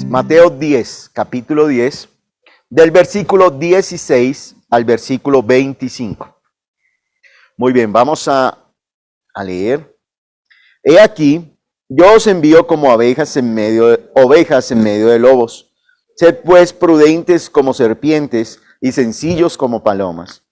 Mateo 10, capítulo 10, del versículo 16 al versículo 25. Muy bien, vamos a leer. He aquí, yo os envío como ovejas en medio de lobos. Sed pues prudentes como serpientes y sencillos como palomas.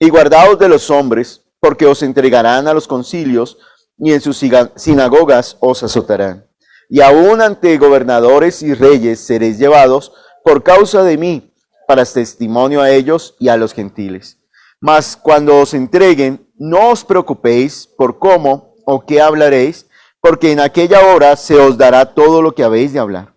Y guardaos de los hombres, porque os entregarán a los concilios y en sus sinagogas os azotarán. Y aún ante gobernadores y reyes seréis llevados por causa de mí, para testimonio a ellos y a los gentiles. Mas cuando os entreguen, no os preocupéis por cómo o qué hablaréis, porque en aquella hora se os dará todo lo que habéis de hablar.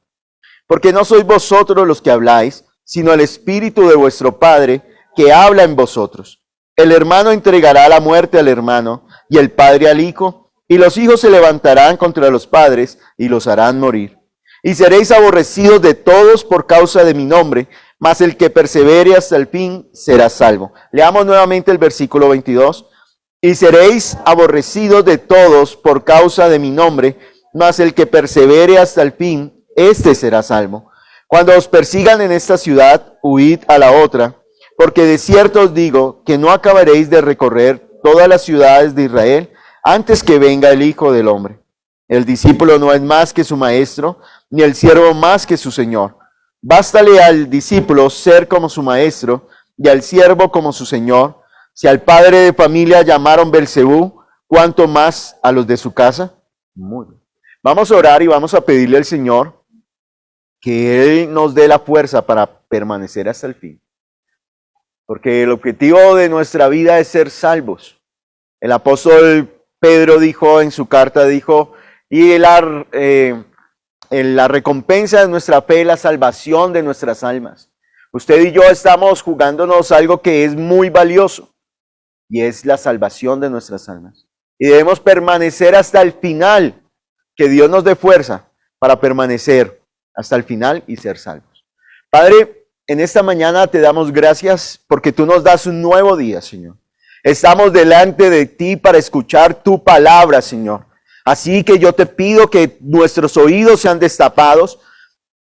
Porque no sois vosotros los que habláis, sino el Espíritu de vuestro Padre que habla en vosotros. El hermano entregará a la muerte al hermano, y el padre al hijo, y los hijos se levantarán contra los padres, y los harán morir. Y seréis aborrecidos de todos por causa de mi nombre, mas el que persevere hasta el fin será salvo. Leamos nuevamente el versículo 22. Y seréis aborrecidos de todos por causa de mi nombre, mas el que persevere hasta el fin, este será salvo. Cuando os persigan en esta ciudad, huid a la otra, porque de cierto os digo que no acabaréis de recorrer todas las ciudades de Israel antes que venga el Hijo del Hombre. El discípulo no es más que su maestro, ni el siervo más que su señor. Bástale al discípulo ser como su maestro, y al siervo como su señor. Si al padre de familia llamaron Belcebú, ¿cuánto más a los de su casa? Muy bien. Vamos a orar y vamos a pedirle al Señor que Él nos dé la fuerza para permanecer hasta el fin. Porque el objetivo de nuestra vida es ser salvos. El apóstol Pedro dijo en su carta, y la recompensa de nuestra fe es la salvación de nuestras almas. Usted y yo estamos jugándonos algo que es muy valioso, y es la salvación de nuestras almas. Y debemos permanecer hasta el final, que Dios nos dé fuerza para permanecer hasta el final y ser salvos. Padre, en esta mañana te damos gracias porque tú nos das un nuevo día, Señor. Estamos delante de ti para escuchar tu palabra, Señor. Así que yo te pido que nuestros oídos sean destapados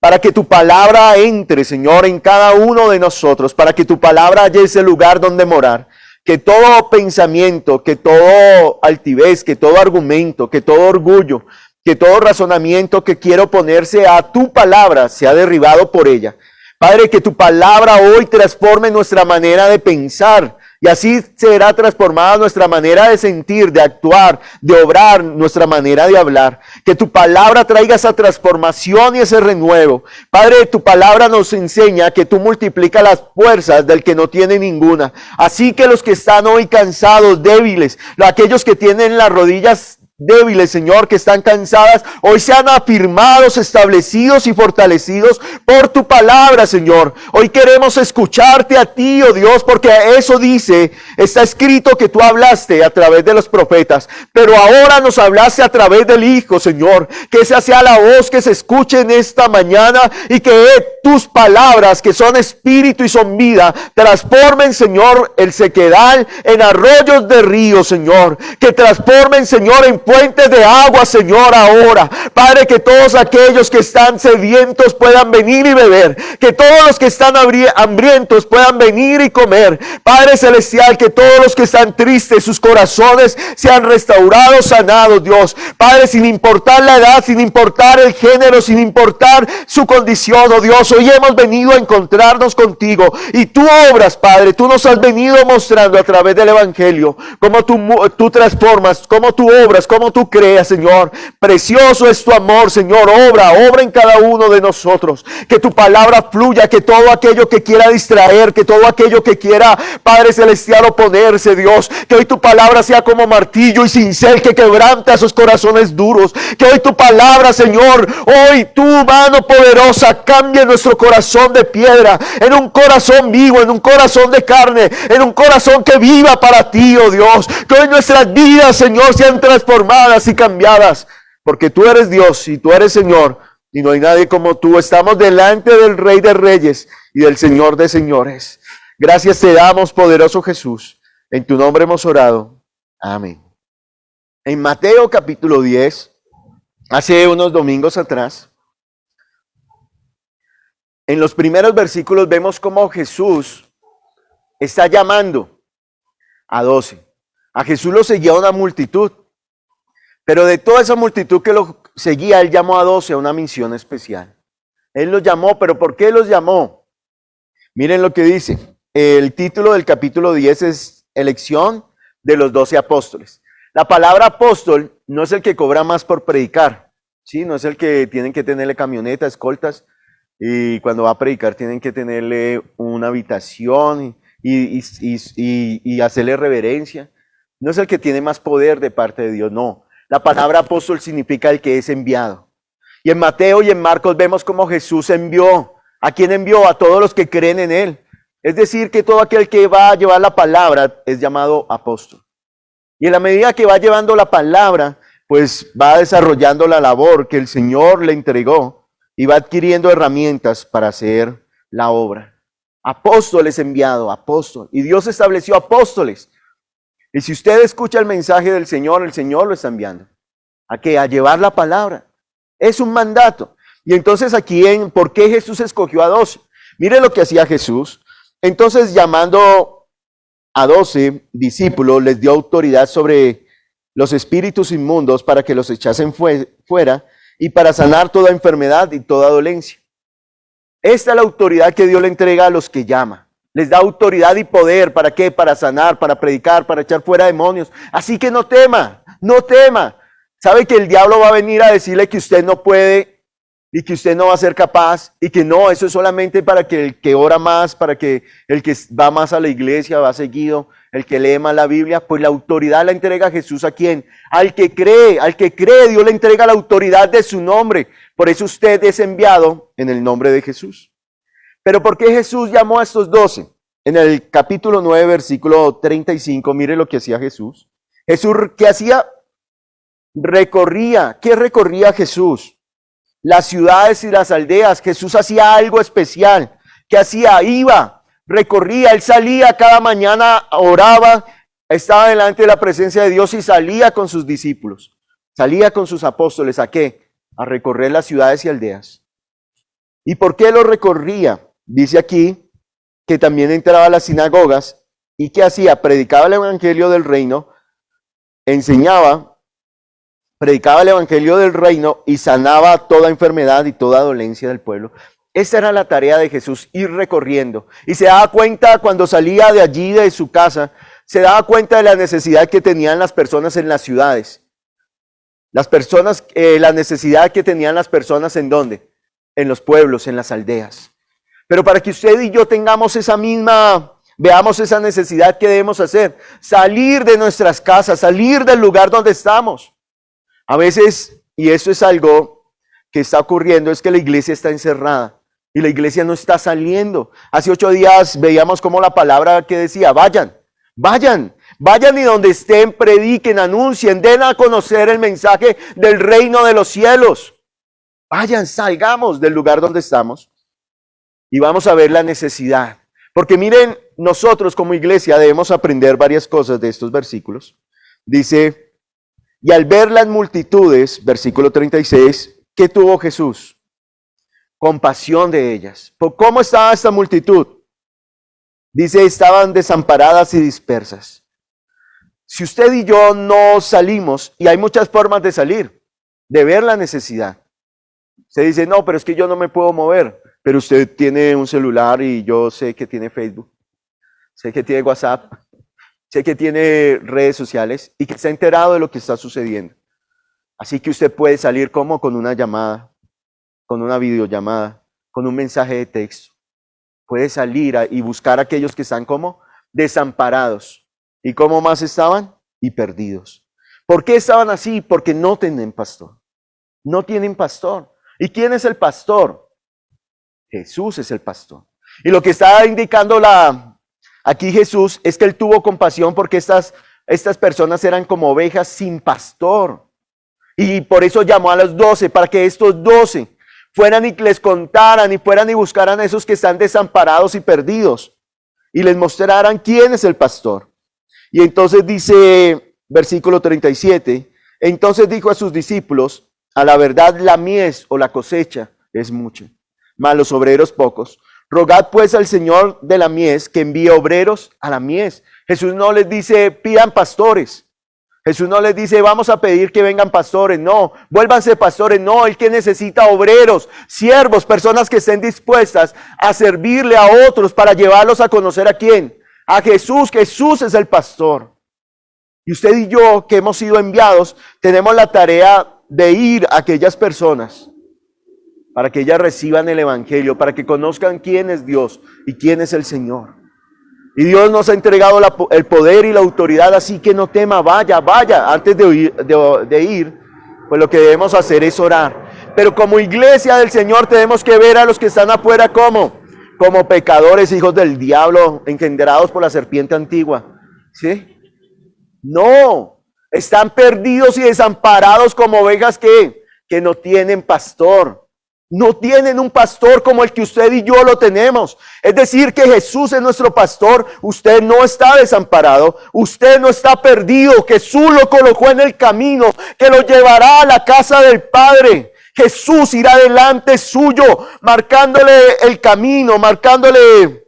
para que tu palabra entre, Señor, en cada uno de nosotros, para que tu palabra haya ese lugar donde morar. Que todo pensamiento, que todo altivez, que todo argumento, que todo orgullo, que todo razonamiento que quiera oponerse a tu palabra sea derribado por ella. Padre, que tu palabra hoy transforme nuestra manera de pensar y así será transformada nuestra manera de sentir, de actuar, de obrar, nuestra manera de hablar. Que tu palabra traiga esa transformación y ese renuevo. Padre, tu palabra nos enseña que tú multiplicas las fuerzas del que no tiene ninguna. Así que los que están hoy cansados, débiles, aquellos que tienen las rodillas débiles, Señor, que están cansadas, hoy sean afirmados, establecidos y fortalecidos por tu palabra, Señor. Hoy queremos escucharte a ti, oh Dios, porque eso dice, está escrito que tú hablaste a través de los profetas, pero ahora nos hablaste a través del Hijo, Señor. Que esa sea la voz que se escuche en esta mañana y que tus palabras, que son espíritu y son vida, transformen, Señor, el sequedal en arroyos de ríos, Señor. Que transformen, Señor, en fuentes de agua, Señor, ahora. Padre, que todos aquellos que están sedientos puedan venir y beber. Que todos los que están hambrientos puedan venir y comer. Padre celestial, que todos los que están tristes, sus corazones sean restaurados, sanados, Dios. Padre, sin importar la edad, sin importar el género, sin importar su condición, oh Dios, hoy hemos venido a encontrarnos contigo. Y tú obras, Padre, tú nos has venido mostrando a través del Evangelio cómo tú transformas, cómo tú obras, cómo tú creas, Señor. Precioso es tu amor, Señor. Obra en cada uno de nosotros. Que tu palabra fluya, que todo aquello que quiera distraer, que todo aquello que quiera, Padre celestial, oponerse, Dios. Que hoy tu palabra sea como martillo y cincel que quebranta esos corazones duros. Que hoy tu palabra, Señor, hoy tu mano poderosa cambie nuestro corazón de piedra en un corazón vivo, en un corazón de carne, en un corazón que viva para ti, oh Dios. Que hoy nuestras vidas, Señor, sean transformadas y cambiadas, porque tú eres Dios y tú eres Señor y no hay nadie como tú. Estamos delante del Rey de Reyes y del Señor de Señores. Gracias te damos, poderoso Jesús. En tu nombre hemos orado. Amén. En Mateo capítulo 10, hace unos domingos atrás, En los primeros versículos vemos cómo Jesús está llamando a 12. A Jesús lo seguía una multitud, pero de toda esa multitud que lo seguía, él llamó a 12 a una misión especial. Él los llamó, pero ¿por qué los llamó? Miren lo que dice. El título del capítulo 10 es Elección de los 12 apóstoles. La palabra apóstol no es el que cobra más por predicar, ¿sí? No es el que tienen que tenerle camioneta, escoltas, y cuando va a predicar tienen que tenerle una habitación y hacerle reverencia. No es el que tiene más poder de parte de Dios, no. La palabra apóstol significa el que es enviado. Y en Mateo y en Marcos vemos cómo Jesús envió. ¿A quién envió? A todos los que creen en él. Es decir, que todo aquel que va a llevar la palabra es llamado apóstol. Y en la medida que va llevando la palabra, pues va desarrollando la labor que el Señor le entregó y va adquiriendo herramientas para hacer la obra. Apóstol es enviado, apóstol. Y Dios estableció apóstoles. Y si usted escucha el mensaje del Señor, el Señor lo está enviando. ¿A qué? A llevar la palabra. Es un mandato. Y entonces aquí, ¿por qué Jesús escogió a 12? Mire lo que hacía Jesús. Entonces, llamando a 12 discípulos, les dio autoridad sobre los espíritus inmundos para que los echasen fuera y para sanar toda enfermedad y toda dolencia. Esta es la autoridad que Dios le entrega a los que llama. Les da autoridad y poder. ¿Para qué? Para sanar, para predicar, para echar fuera demonios. Así que no tema, no tema. Sabe que el diablo va a venir a decirle que usted no puede y que usted no va a ser capaz y que no, eso es solamente para que el que ora más, para que el que va más a la iglesia, va seguido, el que lee más la Biblia. Pues la autoridad la entrega Jesús ¿a quién? Al que cree Dios le entrega la autoridad de su nombre. Por eso usted es enviado en el nombre de Jesús. Pero ¿por qué Jesús llamó a estos 12? En el capítulo 9, versículo 35, mire lo que hacía Jesús. Jesús, ¿qué hacía? Recorría. ¿Qué recorría Jesús? Las ciudades y las aldeas. Jesús hacía algo especial. ¿Qué hacía? Iba, recorría, él salía cada mañana, oraba, estaba delante de la presencia de Dios y salía con sus discípulos. Salía con sus apóstoles. ¿A qué? A recorrer las ciudades y aldeas. ¿Y por qué lo recorría? Dice aquí que también entraba a las sinagogas y ¿qué hacía? Predicaba el evangelio del reino, enseñaba, predicaba el evangelio del reino y sanaba toda enfermedad y toda dolencia del pueblo. Esa era la tarea de Jesús, ir recorriendo. Y se daba cuenta cuando salía de allí, de su casa, se daba cuenta de la necesidad que tenían las personas en las ciudades. La necesidad que tenían las personas ¿en dónde? En los pueblos, en las aldeas. Pero para que usted y yo tengamos veamos esa necesidad que debemos hacer, salir de nuestras casas, salir del lugar donde estamos. A veces, y eso es algo que está ocurriendo, es que la iglesia está encerrada y la iglesia no está saliendo. Hace 8 días veíamos como la palabra que decía, vayan y donde estén, prediquen, anuncien, den a conocer el mensaje del reino de los cielos. Vayan, salgamos del lugar donde estamos y vamos a ver la necesidad. Porque miren, nosotros como iglesia debemos aprender varias cosas de estos versículos. Dice, y al ver las multitudes, versículo 36, ¿qué tuvo Jesús? Compasión de ellas. ¿Cómo estaba esta multitud? Dice, estaban desamparadas y dispersas. Si usted y yo no salimos, y hay muchas formas de salir, de ver la necesidad. Se dice, no, pero es que yo no me puedo mover. Pero usted tiene un celular y yo sé que tiene Facebook, sé que tiene WhatsApp, sé que tiene redes sociales y que está enterado de lo que está sucediendo. Así que usted puede salir como con una llamada, con una videollamada, con un mensaje de texto. Puede salir y buscar a aquellos que están como desamparados. ¿Y cómo más estaban? Y perdidos. ¿Por qué estaban así? Porque no tienen pastor. No tienen pastor. ¿Y quién es el pastor? Jesús es el pastor. Y lo que está indicando aquí Jesús es que él tuvo compasión porque estas personas eran como ovejas sin pastor. Y por eso llamó a los 12, para que estos 12 fueran y les contaran y fueran y buscaran a esos que están desamparados y perdidos. Y les mostraran quién es el pastor. Y entonces dice, versículo 37, entonces dijo a sus discípulos, a la verdad la mies o la cosecha es mucha, mas los obreros pocos. Rogad pues al Señor de la mies que envíe obreros a la mies. Jesús no les dice, pidan pastores. Jesús no les dice, vamos a pedir que vengan pastores. No, vuélvanse pastores. No, el que necesita obreros, siervos, personas que estén dispuestas a servirle a otros para llevarlos a conocer a quién. A Jesús. Jesús es el pastor. Y usted y yo, que hemos sido enviados, tenemos la tarea de ir a aquellas personas para que ellas reciban el evangelio, para que conozcan quién es Dios y quién es el Señor. Y Dios nos ha entregado el poder y la autoridad, así que no tema, vaya. Antes de ir, pues lo que debemos hacer es orar. Pero como iglesia del Señor tenemos que ver a los que están afuera como pecadores, hijos del diablo, engendrados por la serpiente antigua. ¿Sí? No, están perdidos y desamparados como ovejas que no tienen pastor. No tienen un pastor como el que usted y yo lo tenemos. Es decir, que Jesús es nuestro pastor. Usted no está desamparado. Usted no está perdido. Jesús lo colocó en el camino que lo llevará a la casa del Padre. Jesús irá delante suyo, marcándole el camino, marcándole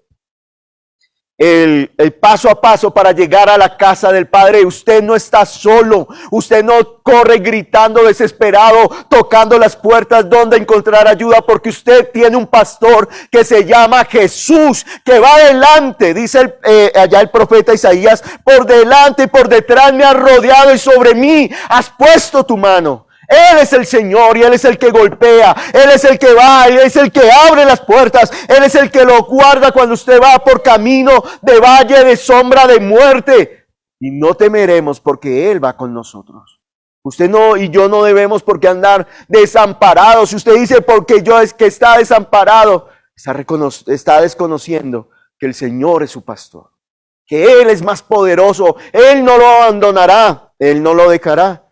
el paso a paso para llegar a la casa del Padre. Usted no está solo, usted no corre gritando desesperado, tocando las puertas donde encontrar ayuda, porque usted tiene un pastor que se llama Jesús, que va adelante, dice allá el profeta Isaías, por delante y por detrás me has rodeado y sobre mí has puesto tu mano. Él es el Señor y Él es el que golpea, Él es el que va, Él es el que abre las puertas, Él es el que lo guarda cuando usted va por camino de valle de sombra de muerte. Y no temeremos porque Él va con nosotros. Usted no y yo no debemos por qué andar desamparados. Si usted dice porque yo es que está desamparado, está desconociendo que el Señor es su pastor, que Él es más poderoso, Él no lo abandonará, Él no lo dejará.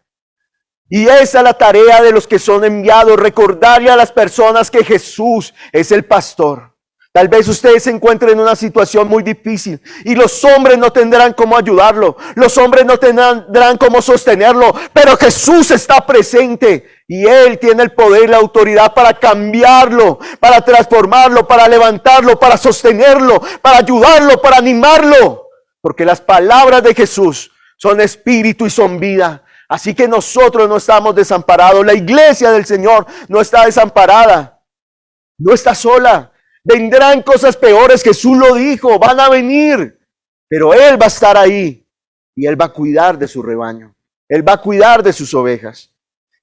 Y esa es la tarea de los que son enviados, recordarle a las personas que Jesús es el pastor. Tal vez usted se encuentre en una situación muy difícil y los hombres no tendrán cómo ayudarlo, los hombres no tendrán cómo sostenerlo, pero Jesús está presente y Él tiene el poder y la autoridad para cambiarlo, para transformarlo, para levantarlo, para sostenerlo, para ayudarlo, para animarlo, porque las palabras de Jesús son espíritu y son vida. Así que nosotros no estamos desamparados. La iglesia del Señor no está desamparada. No está sola. Vendrán cosas peores. Jesús lo dijo. Van a venir. Pero Él va a estar ahí. Y Él va a cuidar de su rebaño. Él va a cuidar de sus ovejas.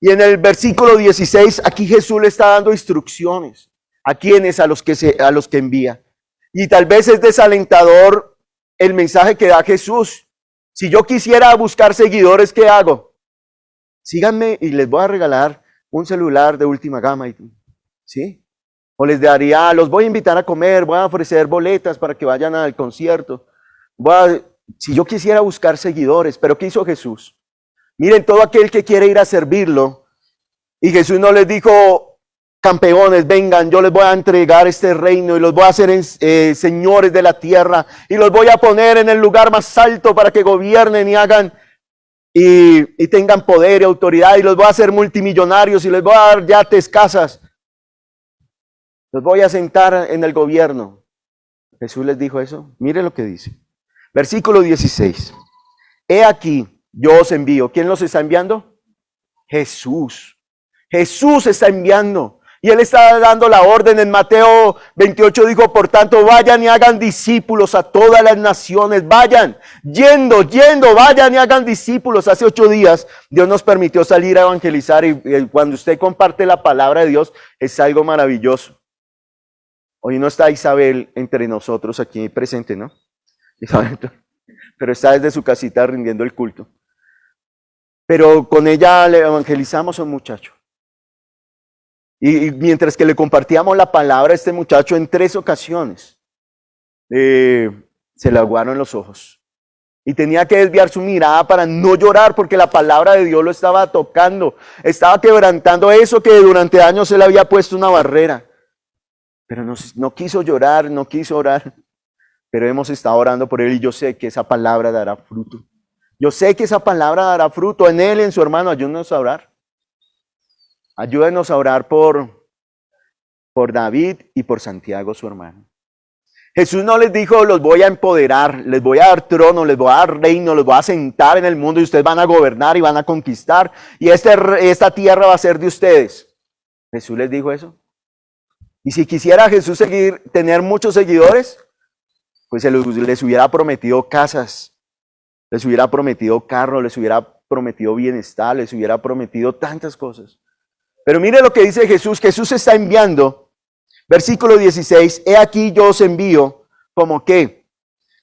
Y en el versículo 16, aquí Jesús le está dando instrucciones. ¿A quiénes? A los que envía. Y tal vez es desalentador el mensaje que da Jesús. Si yo quisiera buscar seguidores, ¿qué hago? Síganme y les voy a regalar un celular de última gama, ¿sí? O les daría, los voy a invitar a comer, voy a ofrecer boletas para que vayan al concierto. Si yo quisiera buscar seguidores, pero ¿qué hizo Jesús? Miren, todo aquel que quiere ir a servirlo, y Jesús no les dijo, campeones, vengan, yo les voy a entregar este reino y los voy a hacer señores de la tierra y los voy a poner en el lugar más alto para que gobiernen y hagan y tengan poder y autoridad y los voy a hacer multimillonarios y les voy a dar yates, casas. Los voy a sentar en el gobierno. Jesús les dijo eso. Mire lo que dice. Versículo 16. He aquí, yo os envío. ¿Quién los está enviando? Jesús. Jesús está enviando. Y Él está dando la orden. En Mateo 28 dijo, por tanto, vayan y hagan discípulos a todas las naciones. Vayan, yendo, vayan y hagan discípulos. Hace 8 días Dios nos permitió salir a evangelizar y cuando usted comparte la palabra de Dios es algo maravilloso. Hoy no está Isabel entre nosotros aquí presente, ¿no? Isabel, pero está desde su casita rindiendo el culto. Pero con ella le evangelizamos a un muchacho. Y mientras que le compartíamos la palabra a este muchacho en 3 ocasiones, se le aguaron los ojos. Y tenía que desviar su mirada para no llorar porque la palabra de Dios lo estaba tocando. Estaba quebrantando eso que durante años él había puesto una barrera. Pero no quiso llorar, no quiso orar. Pero hemos estado orando por él y yo sé que esa palabra dará fruto. Yo sé que esa palabra dará fruto en él y en su hermano. Ayúdenos a orar. Ayúdenos a orar por por David y por Santiago su hermano. Jesús no les dijo, los voy a empoderar, les voy a dar trono, les voy a dar reino, los voy a sentar en el mundo y ustedes van a gobernar y van a conquistar y esta tierra va a ser de ustedes. ¿Jesús les dijo eso? Y si quisiera Jesús tener muchos seguidores, pues les hubiera prometido casas, les hubiera prometido carros, les hubiera prometido bienestar, les hubiera prometido tantas cosas. Pero mire lo que dice Jesús. Jesús está enviando, versículo 16, he aquí yo os envío, ¿como qué?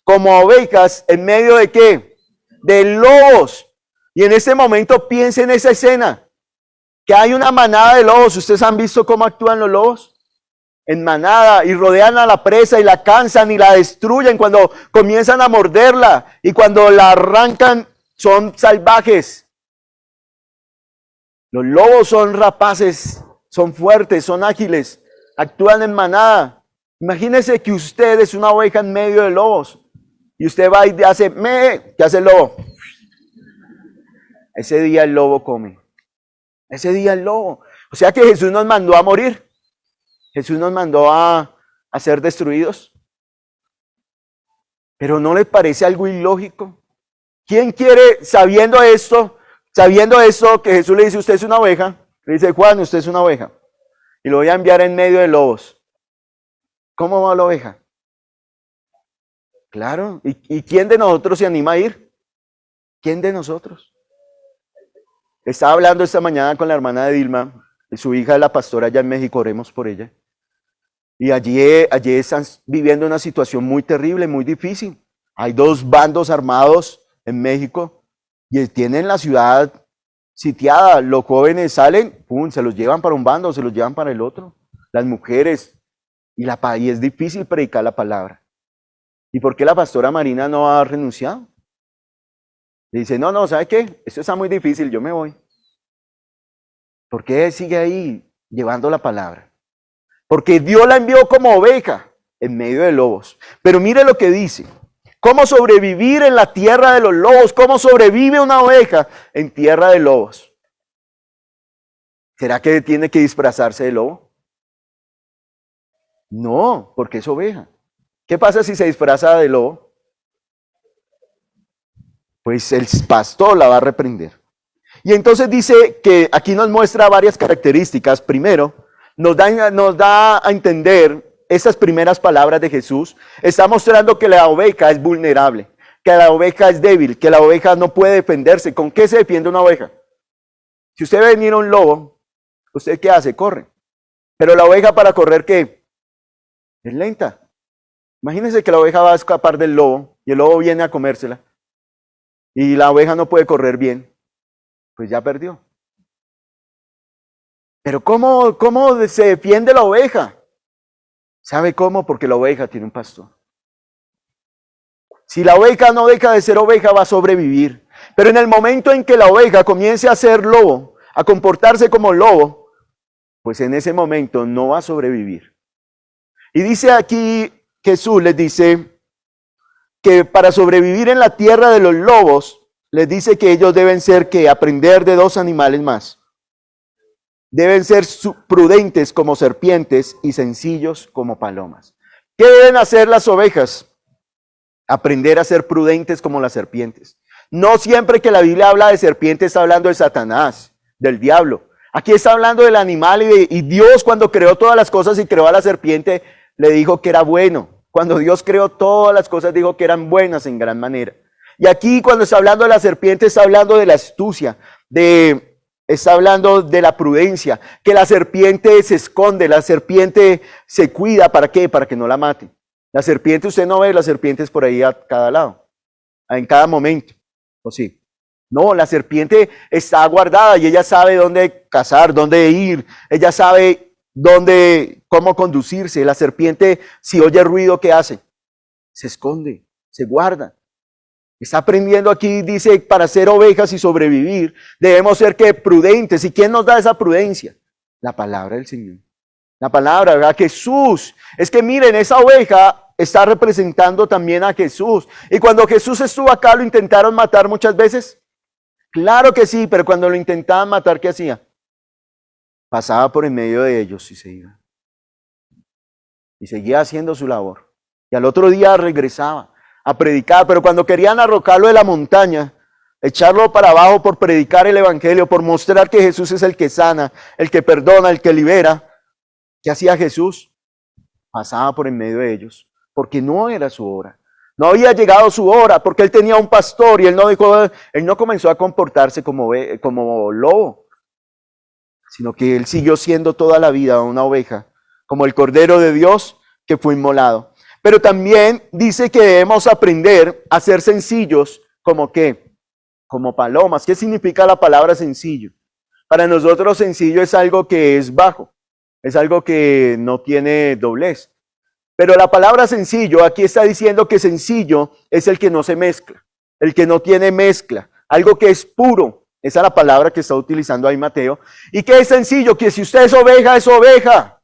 Como ovejas en medio de ¿qué? De lobos. Y en este momento piensen en esa escena, que hay una manada de lobos. ¿Ustedes han visto cómo actúan los lobos? En manada, y rodean a la presa y la cansan y la destruyen cuando comienzan a morderla, y cuando la arrancan son salvajes. Los lobos son rapaces, son fuertes, son ágiles, actúan en manada. Imagínese que usted es una oveja en medio de lobos y usted va y hace ¿qué hace el lobo? Ese día el lobo come. Ese día el lobo. O sea que Jesús nos mandó a morir. Jesús nos mandó a ser destruidos. Pero ¿no les parece algo ilógico? ¿Quién quiere, sabiendo esto, que Jesús le dice, usted es una oveja? Le dice, Juan, usted es una oveja. Y lo voy a enviar en medio de lobos. ¿Cómo va la oveja? Claro. ¿Y quién de nosotros se anima a ir? ¿Quién de nosotros? Estaba hablando esta mañana con la hermana de Dilma, su hija es la pastora allá en México, oremos por ella. Y allí están viviendo una situación muy terrible, muy difícil. Hay 2 bandos armados en México y tienen la ciudad sitiada. Los jóvenes salen, pum, se los llevan para un bando, se los llevan para el otro. Las mujeres, y es difícil predicar la palabra. ¿Y por qué la pastora Marina no ha renunciado? Le dice, no, ¿sabe qué? Esto está muy difícil, yo me voy. ¿Por qué sigue ahí llevando la palabra? Porque Dios la envió como oveja en medio de lobos. Pero mire lo que dice. ¿Cómo sobrevivir en la tierra de los lobos? ¿Cómo sobrevive una oveja en tierra de lobos? ¿Será que tiene que disfrazarse de lobo? No, porque es oveja. ¿Qué pasa si se disfraza de lobo? Pues el pastor la va a reprender. Y entonces dice que aquí nos muestra varias características. Primero, nos da a entender estas primeras palabras de Jesús. Está mostrando que la oveja es vulnerable, que la oveja es débil, que la oveja no puede defenderse. ¿Con qué se defiende una oveja? Si usted ve venir un lobo, ¿usted qué hace? Corre. Pero la oveja, para correr, ¿qué? Es lenta. Imagínense que la oveja va a escapar del lobo y el lobo viene a comérsela y la oveja no puede correr bien. Pues ya perdió. Pero ¿cómo se defiende la oveja? ¿Sabe cómo? Porque la oveja tiene un pastor. Si la oveja no deja de ser oveja, va a sobrevivir. Pero en el momento en que la oveja comience a ser lobo, a comportarse como lobo, pues en ese momento no va a sobrevivir. Y dice aquí, Jesús les dice que para sobrevivir en la tierra de los lobos, les dice que ellos deben ser que aprender de 2 animales más. Deben ser prudentes como serpientes y sencillos como palomas. ¿Qué deben hacer las ovejas? Aprender a ser prudentes como las serpientes. No siempre que la Biblia habla de serpiente está hablando de Satanás, del diablo. Aquí está hablando del animal y Dios, cuando creó todas las cosas y creó a la serpiente, le dijo que era bueno. Cuando Dios creó todas las cosas, dijo que eran buenas en gran manera. Y aquí, cuando está hablando de la serpiente, está hablando de la astucia, está hablando de la prudencia, que la serpiente se esconde, la serpiente se cuida. ¿Para qué? Para que no la mate. La serpiente, usted no ve las serpientes por ahí a cada lado, en cada momento, ¿o sí? No, la serpiente está guardada y ella sabe dónde cazar, dónde ir, ella sabe cómo conducirse. La serpiente, si oye ruido, ¿qué hace? Se esconde, se guarda. Está aprendiendo aquí, dice, para ser ovejas y sobrevivir, debemos ser que prudentes. ¿Y quién nos da esa prudencia? La palabra del Señor. La palabra, ¿verdad? Jesús. Es que miren, esa oveja está representando también a Jesús. Y cuando Jesús estuvo acá, ¿lo intentaron matar muchas veces? Claro que sí, pero cuando lo intentaban matar, ¿qué hacía? Pasaba por en medio de ellos y se iba. y seguía haciendo su labor. Y al otro día regresaba a predicar, pero cuando querían arrojarlo de la montaña, echarlo para abajo por predicar el evangelio, por mostrar que Jesús es el que sana, el que perdona, el que libera, ¿qué hacía Jesús? Pasaba por en medio de ellos, porque no era su hora. No había llegado su hora, porque él tenía un pastor y él no comenzó a comportarse como lobo, sino que él siguió siendo toda la vida una oveja, como el Cordero de Dios que fue inmolado. Pero también dice que debemos aprender a ser sencillos, ¿como qué? Como palomas. ¿Qué significa la palabra sencillo? Para nosotros sencillo es algo que es bajo, es algo que no tiene doblez. Pero la palabra sencillo, aquí está diciendo que sencillo es el que no se mezcla, el que no tiene mezcla, algo que es puro. Esa es la palabra que está utilizando ahí Mateo. ¿Y qué es sencillo? Que si usted es oveja, es oveja.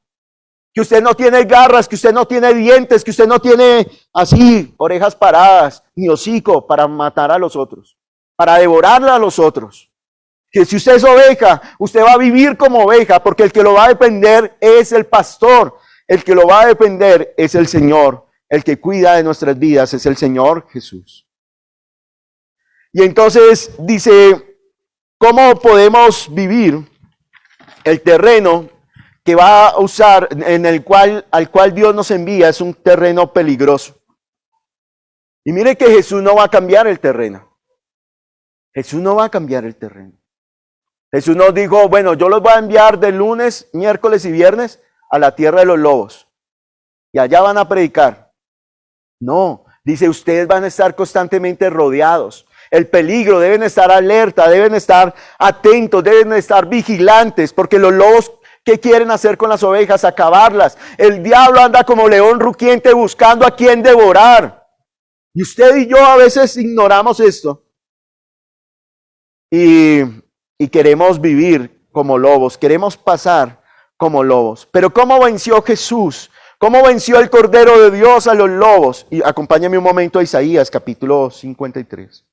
Que usted no tiene garras, que usted no tiene dientes, que usted no tiene así orejas paradas, ni hocico para matar a los otros, para devorarla a los otros. Que si usted es oveja, usted va a vivir como oveja, porque el que lo va a defender es el pastor. El que lo va a defender es el Señor. El que cuida de nuestras vidas es el Señor Jesús. Y entonces dice, ¿cómo podemos vivir el terreno que va a usar, al cual Dios nos envía? Es un terreno peligroso. Y mire que Jesús no va a cambiar el terreno. Jesús no va a cambiar el terreno. Jesús nos dijo, bueno, yo los voy a enviar de lunes, miércoles y viernes a la tierra de los lobos. Y allá van a predicar. No, dice, ustedes van a estar constantemente rodeados. El peligro, deben estar alerta, deben estar atentos, deben estar vigilantes, porque los lobos, ¿qué quieren hacer con las ovejas? Acabarlas. El diablo anda como león rugiente buscando a quien devorar. Y usted y yo a veces ignoramos esto. Y queremos vivir como lobos, queremos pasar como lobos. Pero ¿cómo venció Jesús? ¿Cómo venció el Cordero de Dios a los lobos? Y acompáñame un momento a Isaías, capítulo 53.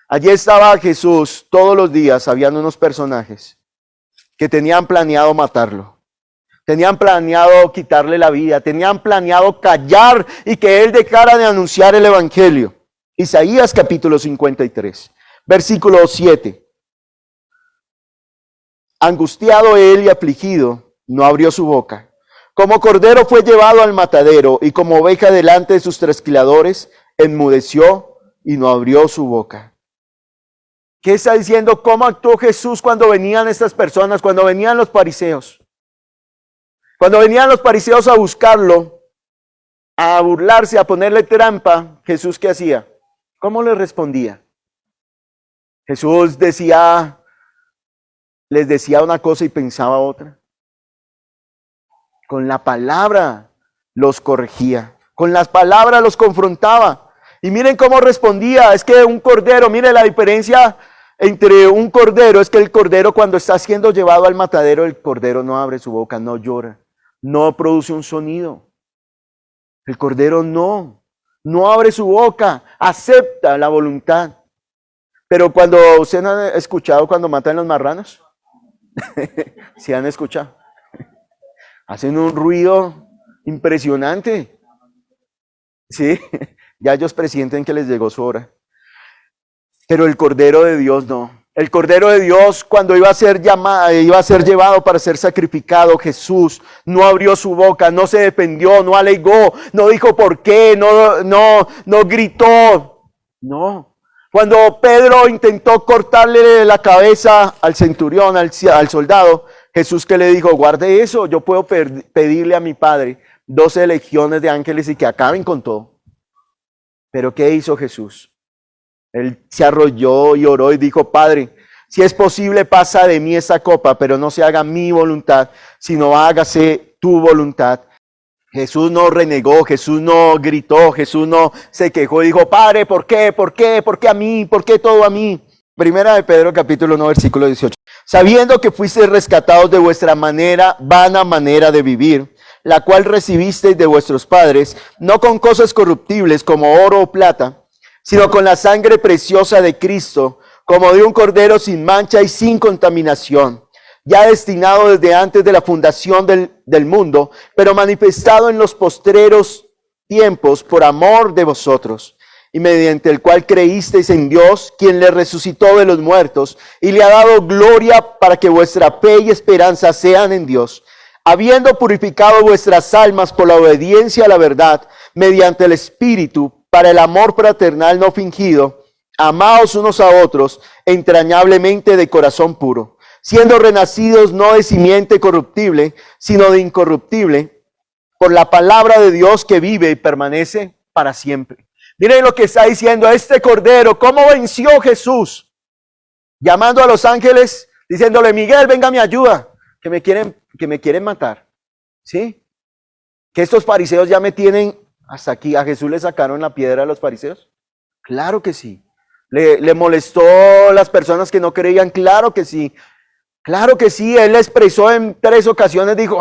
Allí estaba Jesús, todos los días habían unos personajes que tenían planeado matarlo. Tenían planeado quitarle la vida, tenían planeado callar y que él dejara de anunciar el evangelio. Isaías capítulo 53, versículo 7. Angustiado él y afligido, no abrió su boca. Como cordero fue llevado al matadero, y como oveja delante de sus trasquiladores, enmudeció y no abrió su boca. ¿Qué está diciendo? ¿Cómo actuó Jesús cuando venían estas personas, cuando venían los fariseos? Cuando venían los fariseos a buscarlo, a burlarse, a ponerle trampa, ¿Jesús qué hacía? ¿Cómo le respondía? Jesús les decía una cosa y pensaba otra. Con la palabra los corregía, con las palabras los confrontaba. Y miren cómo respondía. Es que un cordero, mire la diferencia entre un cordero, es que el cordero cuando está siendo llevado al matadero, el cordero no abre su boca, no llora, no produce un sonido. El cordero no abre su boca, acepta la voluntad. Pero cuando ¿ustedes han escuchado cuando matan los marranos? ¿Sí han escuchado? Hacen un ruido impresionante. Sí, ya ellos presienten que les llegó su hora. Pero el Cordero de Dios no. El Cordero de Dios, cuando iba a ser llevado para ser sacrificado, Jesús no abrió su boca, no se defendió, no alegó, no dijo por qué, no gritó. No. Cuando Pedro intentó cortarle la cabeza al centurión, al soldado, Jesús que le dijo, guarde eso, yo puedo pedirle a mi Padre 12 legiones de ángeles y que acaben con todo. Pero ¿qué hizo Jesús? Él se arrodilló y oró y dijo, Padre, si es posible pasa de mí esa copa, pero no se haga mi voluntad, sino hágase tu voluntad. Jesús no renegó, Jesús no gritó, Jesús no se quejó y dijo, Padre, ¿por qué? ¿Por qué? ¿Por qué a mí? ¿Por qué todo a mí? Primera de Pedro, capítulo 1, versículo 18. Sabiendo que fuisteis rescatados de vuestra vana manera de vivir, la cual recibisteis de vuestros padres, no con cosas corruptibles como oro o plata, sino con la sangre preciosa de Cristo, como de un cordero sin mancha y sin contaminación, ya destinado desde antes de la fundación del mundo, pero manifestado en los postreros tiempos por amor de vosotros, y mediante el cual creísteis en Dios, quien le resucitó de los muertos, y le ha dado gloria para que vuestra fe y esperanza sean en Dios, habiendo purificado vuestras almas por la obediencia a la verdad, mediante el Espíritu, para el amor fraternal no fingido, amaos unos a otros entrañablemente de corazón puro, siendo renacidos no de simiente corruptible, sino de incorruptible, por la palabra de Dios que vive y permanece para siempre. Miren lo que está diciendo este Cordero, cómo venció Jesús, llamando a los ángeles, diciéndole: Miguel, venga a mi ayuda, que me quieren matar. ¿Sí? Que estos fariseos ya me tienen hasta aquí. ¿A Jesús le sacaron la piedra a los fariseos? Claro que sí. ¿Le molestó las personas que no creían? Claro que sí. Claro que sí. Él le expresó en 3 ocasiones, dijo: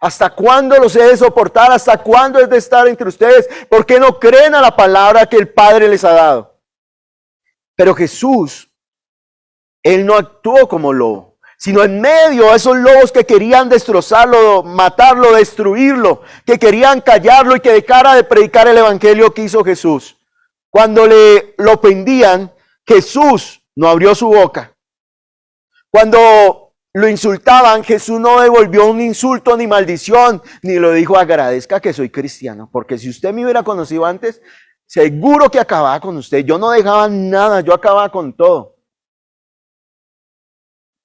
¿hasta cuándo los he de soportar? ¿Hasta cuándo es de estar entre ustedes? ¿Por qué no creen a la palabra que el Padre les ha dado? Pero Jesús, Él no actuó como lobo, sino en medio de esos lobos que querían destrozarlo, matarlo, destruirlo, que querían callarlo y que dejara de predicar el evangelio que hizo Jesús. Cuando lo ofendían, Jesús no abrió su boca. Cuando lo insultaban, Jesús no devolvió un insulto ni maldición, ni lo dijo: agradezca que soy cristiano, porque si usted me hubiera conocido antes, seguro que acababa con usted. Yo no dejaba nada, yo acababa con todo.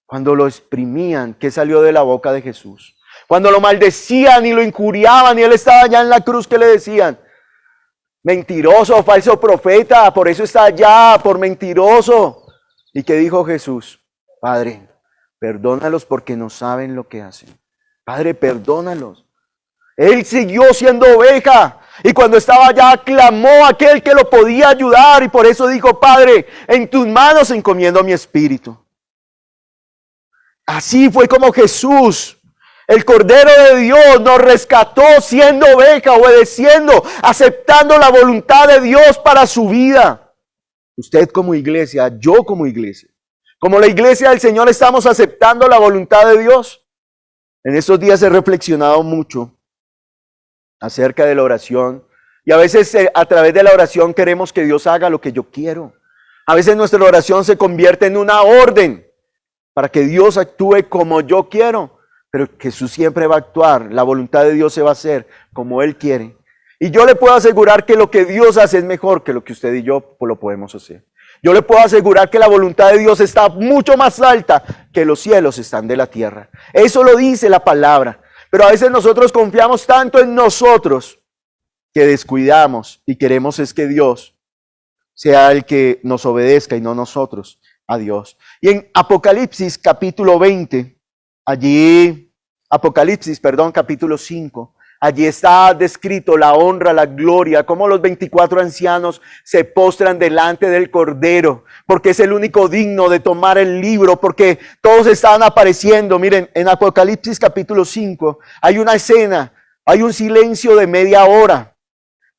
Cuando lo exprimían, ¿qué salió de la boca de Jesús? Cuando lo maldecían y lo injuriaban y Él estaba allá en la cruz, ¿qué le decían? Mentiroso, falso profeta, por eso está allá, por mentiroso. ¿Y qué dijo Jesús? Padre, perdónalos porque no saben lo que hacen. Padre, perdónalos. Él siguió siendo oveja. Y cuando estaba allá, clamó a aquel que lo podía ayudar. Y por eso dijo: Padre, en tus manos encomiendo mi espíritu. Así fue como Jesús, el Cordero de Dios, nos rescató siendo oveja, obedeciendo, aceptando la voluntad de Dios para su vida. Usted como iglesia, yo como iglesia, como la iglesia del Señor, estamos aceptando la voluntad de Dios. En estos días he reflexionado mucho acerca de la oración. Y a veces a través de la oración queremos que Dios haga lo que yo quiero. A veces nuestra oración se convierte en una orden para que Dios actúe como yo quiero. Pero Jesús siempre va a actuar. La voluntad de Dios se va a hacer como Él quiere. Y yo le puedo asegurar que lo que Dios hace es mejor que lo que usted y yo lo podemos hacer. Yo le puedo asegurar que la voluntad de Dios está mucho más alta que los cielos están de la tierra. Eso lo dice la palabra. Pero a veces nosotros confiamos tanto en nosotros que descuidamos y queremos es que Dios sea el que nos obedezca y no nosotros a Dios. Y en Apocalipsis capítulo 20, capítulo 5, allí está descrito la honra, la gloria, cómo los 24 ancianos se postran delante del Cordero, porque es el único digno de tomar el libro, porque todos estaban apareciendo. Miren, en Apocalipsis capítulo 5 hay una escena, hay un silencio de media hora,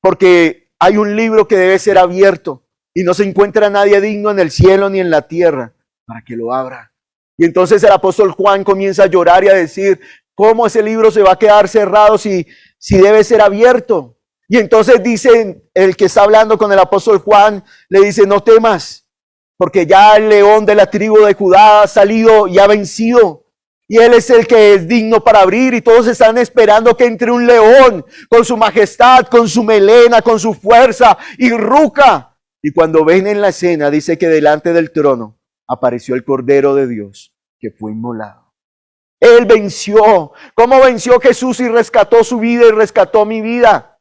porque hay un libro que debe ser abierto y no se encuentra nadie digno en el cielo ni en la tierra para que lo abra. Y entonces el apóstol Juan comienza a llorar y a decir: ¿cómo ese libro se va a quedar cerrado si debe ser abierto? Y entonces dice el que está hablando con el apóstol Juan, le dice: no temas, porque ya el león de la tribu de Judá ha salido y ha vencido. Y Él es el que es digno para abrir, y todos están esperando que entre un león con su majestad, con su melena, con su fuerza y ruca. Y cuando ven en la escena, dice que delante del trono apareció el Cordero de Dios que fue inmolado. Él venció. ¿Cómo venció Jesús y rescató su vida y rescató mi vida?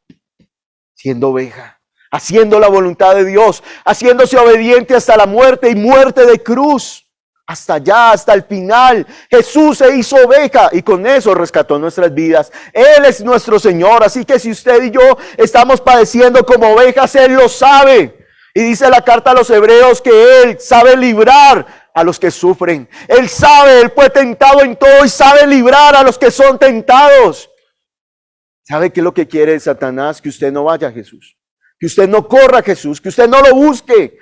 Siendo oveja, haciendo la voluntad de Dios, haciéndose obediente hasta la muerte y muerte de cruz. Hasta allá, hasta el final. Jesús se hizo oveja y con eso rescató nuestras vidas. Él es nuestro Señor. Así que si usted y yo estamos padeciendo como ovejas, Él lo sabe. Y dice la carta a los hebreos que Él sabe librar a los que sufren. Él sabe, Él fue tentado en todo y sabe librar a los que son tentados. ¿Sabe qué es lo que quiere Satanás? Que usted no vaya a Jesús, que usted no corra a Jesús, que usted no lo busque.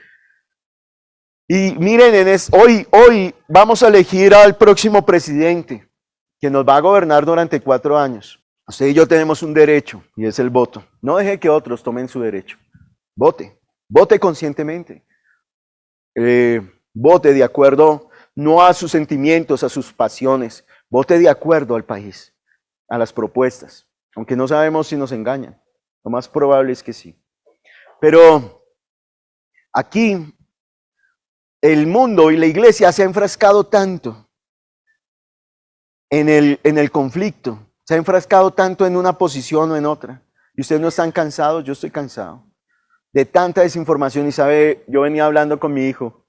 Y miren, hoy vamos a elegir al próximo presidente que nos va a gobernar durante 4 años. Usted y yo tenemos un derecho y es el voto. No deje que otros tomen su derecho. Vote conscientemente. Vote de acuerdo no a sus sentimientos, a sus pasiones. Vote de acuerdo al país, a las propuestas. Aunque no sabemos si nos engañan. Lo más probable es que sí. Pero aquí el mundo y la iglesia se ha enfrascado tanto en el conflicto, se ha enfrascado tanto en una posición o en otra. Y ustedes no están cansados, yo estoy cansado de tanta desinformación. Y sabe, yo venía hablando con mi hijo,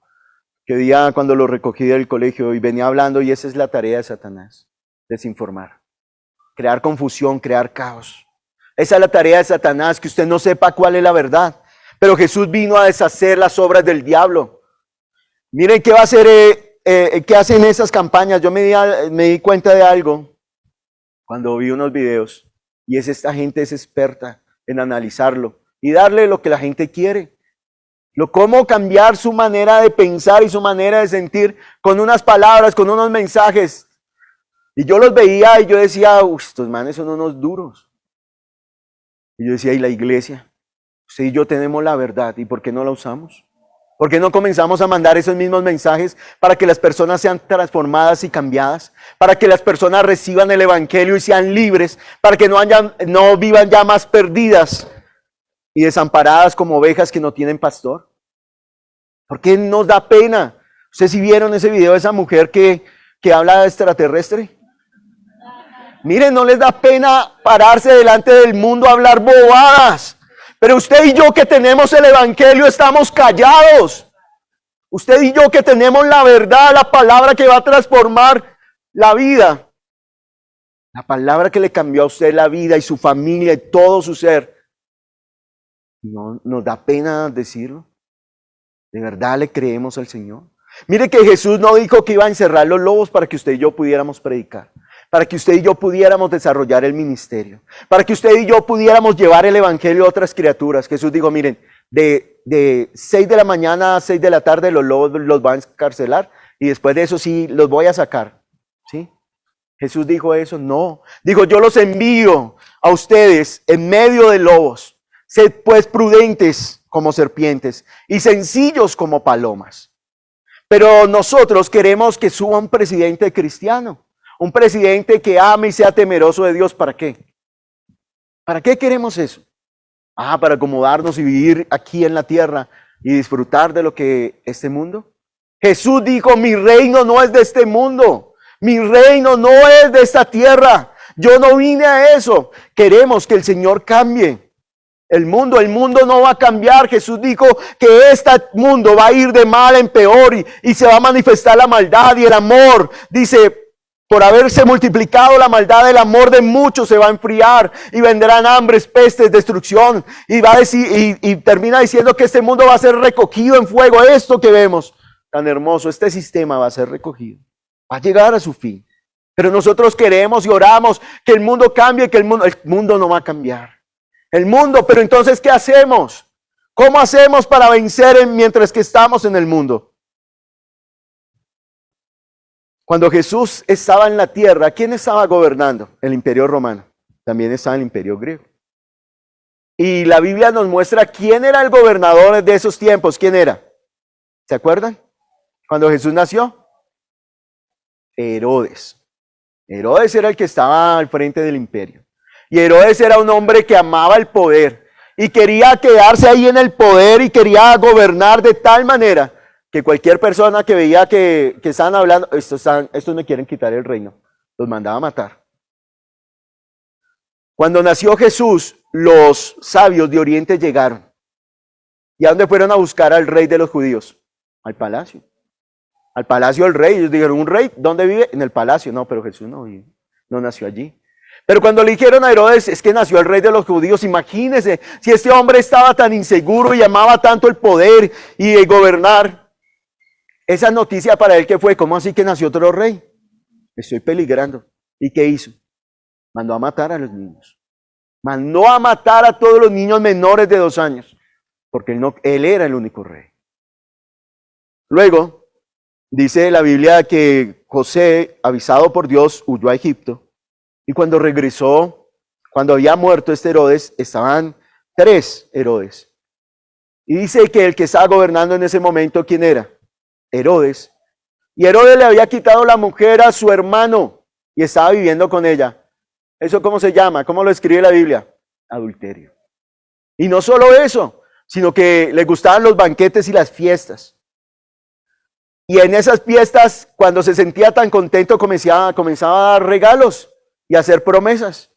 que día cuando lo recogí del colegio, y venía hablando, y esa es la tarea de Satanás, desinformar, crear confusión, crear caos. Esa es la tarea de Satanás, que usted no sepa cuál es la verdad. Pero Jesús vino a deshacer las obras del diablo. Miren qué va a hacer, qué hacen esas campañas. Yo me di cuenta de algo cuando vi unos videos, y esta gente es experta en analizarlo y darle lo que la gente quiere. Cómo cambiar su manera de pensar y su manera de sentir con unas palabras, con unos mensajes. Y yo los veía y yo decía, estos manes son unos duros. Y yo decía, ¿y la iglesia? Usted y yo tenemos la verdad, ¿y por qué no la usamos? ¿Por qué no comenzamos a mandar esos mismos mensajes para que las personas sean transformadas y cambiadas? Para que las personas reciban el evangelio y sean libres, para que no vivan ya más perdidas y desamparadas como ovejas que no tienen pastor. ¿Por qué nos da pena? ¿Ustedes sí vieron ese video de esa mujer que habla de extraterrestre? Miren, no les da pena pararse delante del mundo a hablar bobadas. Pero usted y yo que tenemos el evangelio estamos callados. Usted y yo que tenemos la verdad, la palabra que va a transformar la vida. La palabra que le cambió a usted la vida y su familia y todo su ser. No nos da pena decirlo. ¿De verdad le creemos al Señor? Mire que Jesús no dijo que iba a encerrar los lobos para que usted y yo pudiéramos predicar. Para que usted y yo pudiéramos desarrollar el ministerio. Para que usted y yo pudiéramos llevar el evangelio a otras criaturas. Jesús dijo, miren, de 6 de la mañana a 6 de la tarde los lobos los van a encarcelar. Y después de eso sí, los voy a sacar. ¿Sí? Jesús dijo eso, no. Dijo, yo los envío a ustedes en medio de lobos. Sed pues prudentes como serpientes y sencillos como palomas. Pero nosotros queremos que suba un presidente cristiano. Un presidente que ame y sea temeroso de Dios. ¿Para qué? ¿Para qué queremos eso? Para acomodarnos y vivir aquí en la tierra y disfrutar de lo que este mundo. Jesús dijo, mi reino no es de este mundo. Mi reino no es de esta tierra. Yo no vine a eso. Queremos que el Señor cambie el mundo no va a cambiar. Jesús dijo que este mundo va a ir de mal en peor y se va a manifestar la maldad y el amor. Dice, por haberse multiplicado la maldad, el amor de muchos se va a enfriar y vendrán hambres, pestes, destrucción. Y va a decir, y termina diciendo que este mundo va a ser recogido en fuego. Esto que vemos tan hermoso, este sistema va a ser recogido. Va a llegar a su fin. Pero nosotros queremos y oramos que el mundo cambie, que el mundo no va a cambiar. El mundo, pero entonces, ¿qué hacemos? ¿Cómo hacemos para vencer mientras que estamos en el mundo? Cuando Jesús estaba en la tierra, ¿quién estaba gobernando? El imperio romano. También estaba el imperio griego. Y la Biblia nos muestra quién era el gobernador de esos tiempos. ¿Quién era? ¿Se acuerdan? Cuando Jesús nació. Herodes. Herodes era el que estaba al frente del imperio. Y Herodes era un hombre que amaba el poder y quería quedarse ahí en el poder y quería gobernar de tal manera que cualquier persona que veía que estaban hablando, estos me quieren quitar el reino, los mandaba a matar. Cuando nació Jesús, los sabios de Oriente llegaron. ¿Y a dónde fueron a buscar al rey de los judíos? Al palacio. Al palacio del rey. Ellos dijeron, ¿un rey? ¿Dónde vive? En el palacio. No, pero Jesús no vive, no nació allí. Pero cuando le dijeron a Herodes, es que nació el rey de los judíos, imagínense, si este hombre estaba tan inseguro y amaba tanto el poder y el gobernar, esa noticia para él que fue, ¿cómo así que nació otro rey? Estoy peligrando. ¿Y qué hizo? Mandó a matar a los niños. Mandó a matar a todos los niños menores de 2 años, porque él era el único rey. Luego, dice la Biblia que José, avisado por Dios, huyó a Egipto. Y cuando regresó, cuando había muerto este Herodes, estaban 3 Herodes. Y dice que el que estaba gobernando en ese momento, ¿quién era? Herodes. Y Herodes le había quitado la mujer a su hermano y estaba viviendo con ella. ¿Eso cómo se llama? ¿Cómo lo escribe la Biblia? Adulterio. Y no solo eso, sino que le gustaban los banquetes y las fiestas. Y en esas fiestas, cuando se sentía tan contento, comenzaba a dar regalos y a hacer promesas.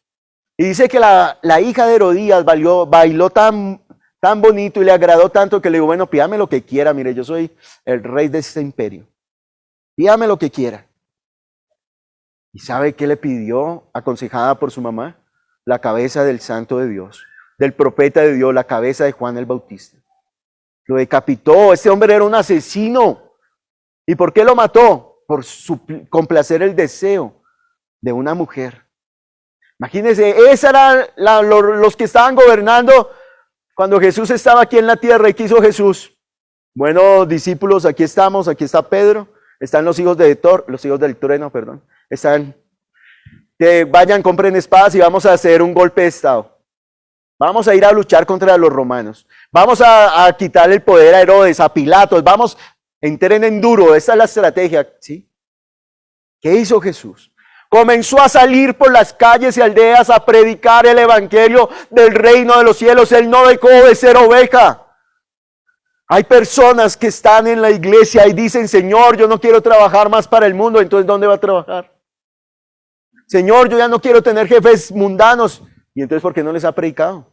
Y dice que la hija de Herodías bailó tan bonito y le agradó tanto que le dijo, bueno, pídame lo que quiera, mire, yo soy el rey de este imperio. Pídame lo que quiera. ¿Y sabe qué le pidió, aconsejada por su mamá? La cabeza del santo de Dios, del profeta de Dios, la cabeza de Juan el Bautista. Lo decapitó, este hombre era un asesino. ¿Y por qué lo mató? Por complacer el deseo de una mujer. Imagínense, esos eran los que estaban gobernando cuando Jesús estaba aquí en la tierra. ¿Y qué hizo Jesús? Bueno, discípulos, aquí estamos, aquí está Pedro, están los hijos del trueno, están, que vayan, compren espadas y vamos a hacer un golpe de estado. Vamos a ir a luchar contra los romanos. Vamos a quitar el poder a Herodes, a Pilatos, entren en duro, esa es la estrategia, ¿sí? ¿Qué hizo Jesús? Comenzó a salir por las calles y aldeas a predicar el evangelio del reino de los cielos. Él no dejó de ser oveja. Hay personas que están en la iglesia y dicen, Señor, yo no quiero trabajar más para el mundo. Entonces, ¿dónde va a trabajar? Señor, yo ya no quiero tener jefes mundanos. ¿Y entonces por qué no les ha predicado?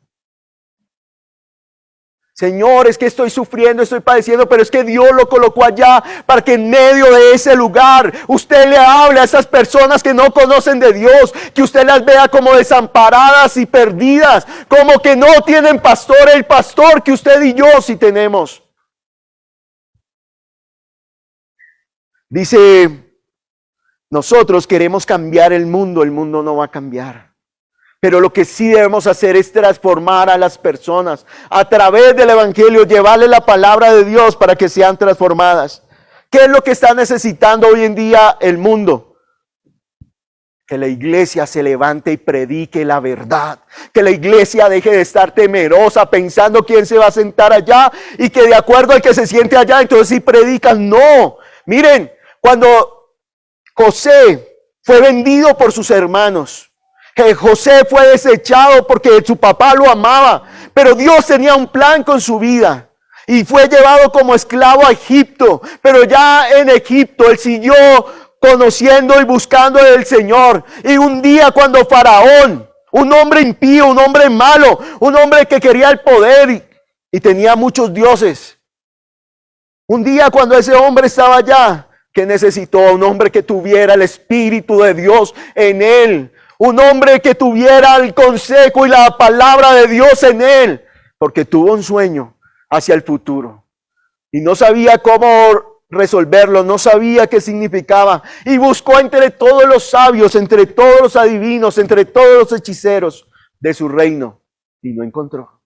Señor, es que estoy sufriendo, estoy padeciendo, pero es que Dios lo colocó allá para que en medio de ese lugar usted le hable a esas personas que no conocen de Dios, que usted las vea como desamparadas y perdidas, como que no tienen pastor, el pastor que usted y yo sí tenemos. Dice, nosotros queremos cambiar el mundo no va a cambiar. Pero lo que sí debemos hacer es transformar a las personas a través del evangelio, llevarle la palabra de Dios para que sean transformadas. ¿Qué es lo que está necesitando hoy en día el mundo? Que la iglesia se levante y predique la verdad. Que la iglesia deje de estar temerosa pensando quién se va a sentar allá y que de acuerdo al que se siente allá, entonces sí predican. No, miren, cuando José fue vendido por sus hermanos, que José fue desechado porque su papá lo amaba, pero Dios tenía un plan con su vida y fue llevado como esclavo a Egipto, pero ya en Egipto él siguió conociendo y buscando al Señor. Y un día cuando Faraón, un hombre impío, un hombre malo, un hombre que quería el poder y tenía muchos dioses, un día cuando ese hombre estaba allá, que necesitó un hombre que tuviera el Espíritu de Dios en él, un hombre que tuviera el consejo y la palabra de Dios en él, porque tuvo un sueño hacia el futuro y no sabía cómo resolverlo, no sabía qué significaba y buscó entre todos los sabios, entre todos los adivinos, entre todos los hechiceros de su reino y no encontró.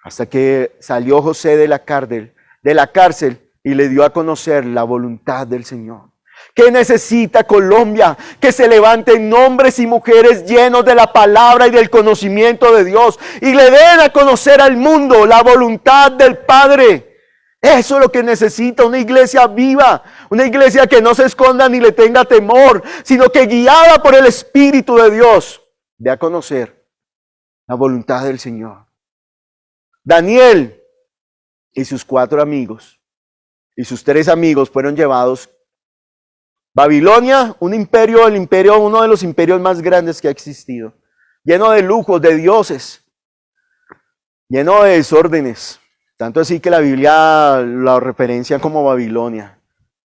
Hasta que salió José de la cárcel y le dio a conocer la voluntad del Señor. ¿Qué necesita Colombia? Que se levanten hombres y mujeres llenos de la palabra y del conocimiento de Dios y le den a conocer al mundo la voluntad del Padre. Eso es lo que necesita una iglesia viva, una iglesia que no se esconda ni le tenga temor, sino que guiada por el Espíritu de Dios dé a conocer la voluntad del Señor. Daniel y sus 4 amigos y sus 3 amigos fueron llevados Babilonia, uno de los imperios más grandes que ha existido, lleno de lujos, de dioses, lleno de desórdenes. Tanto así que la Biblia la referencia como Babilonia,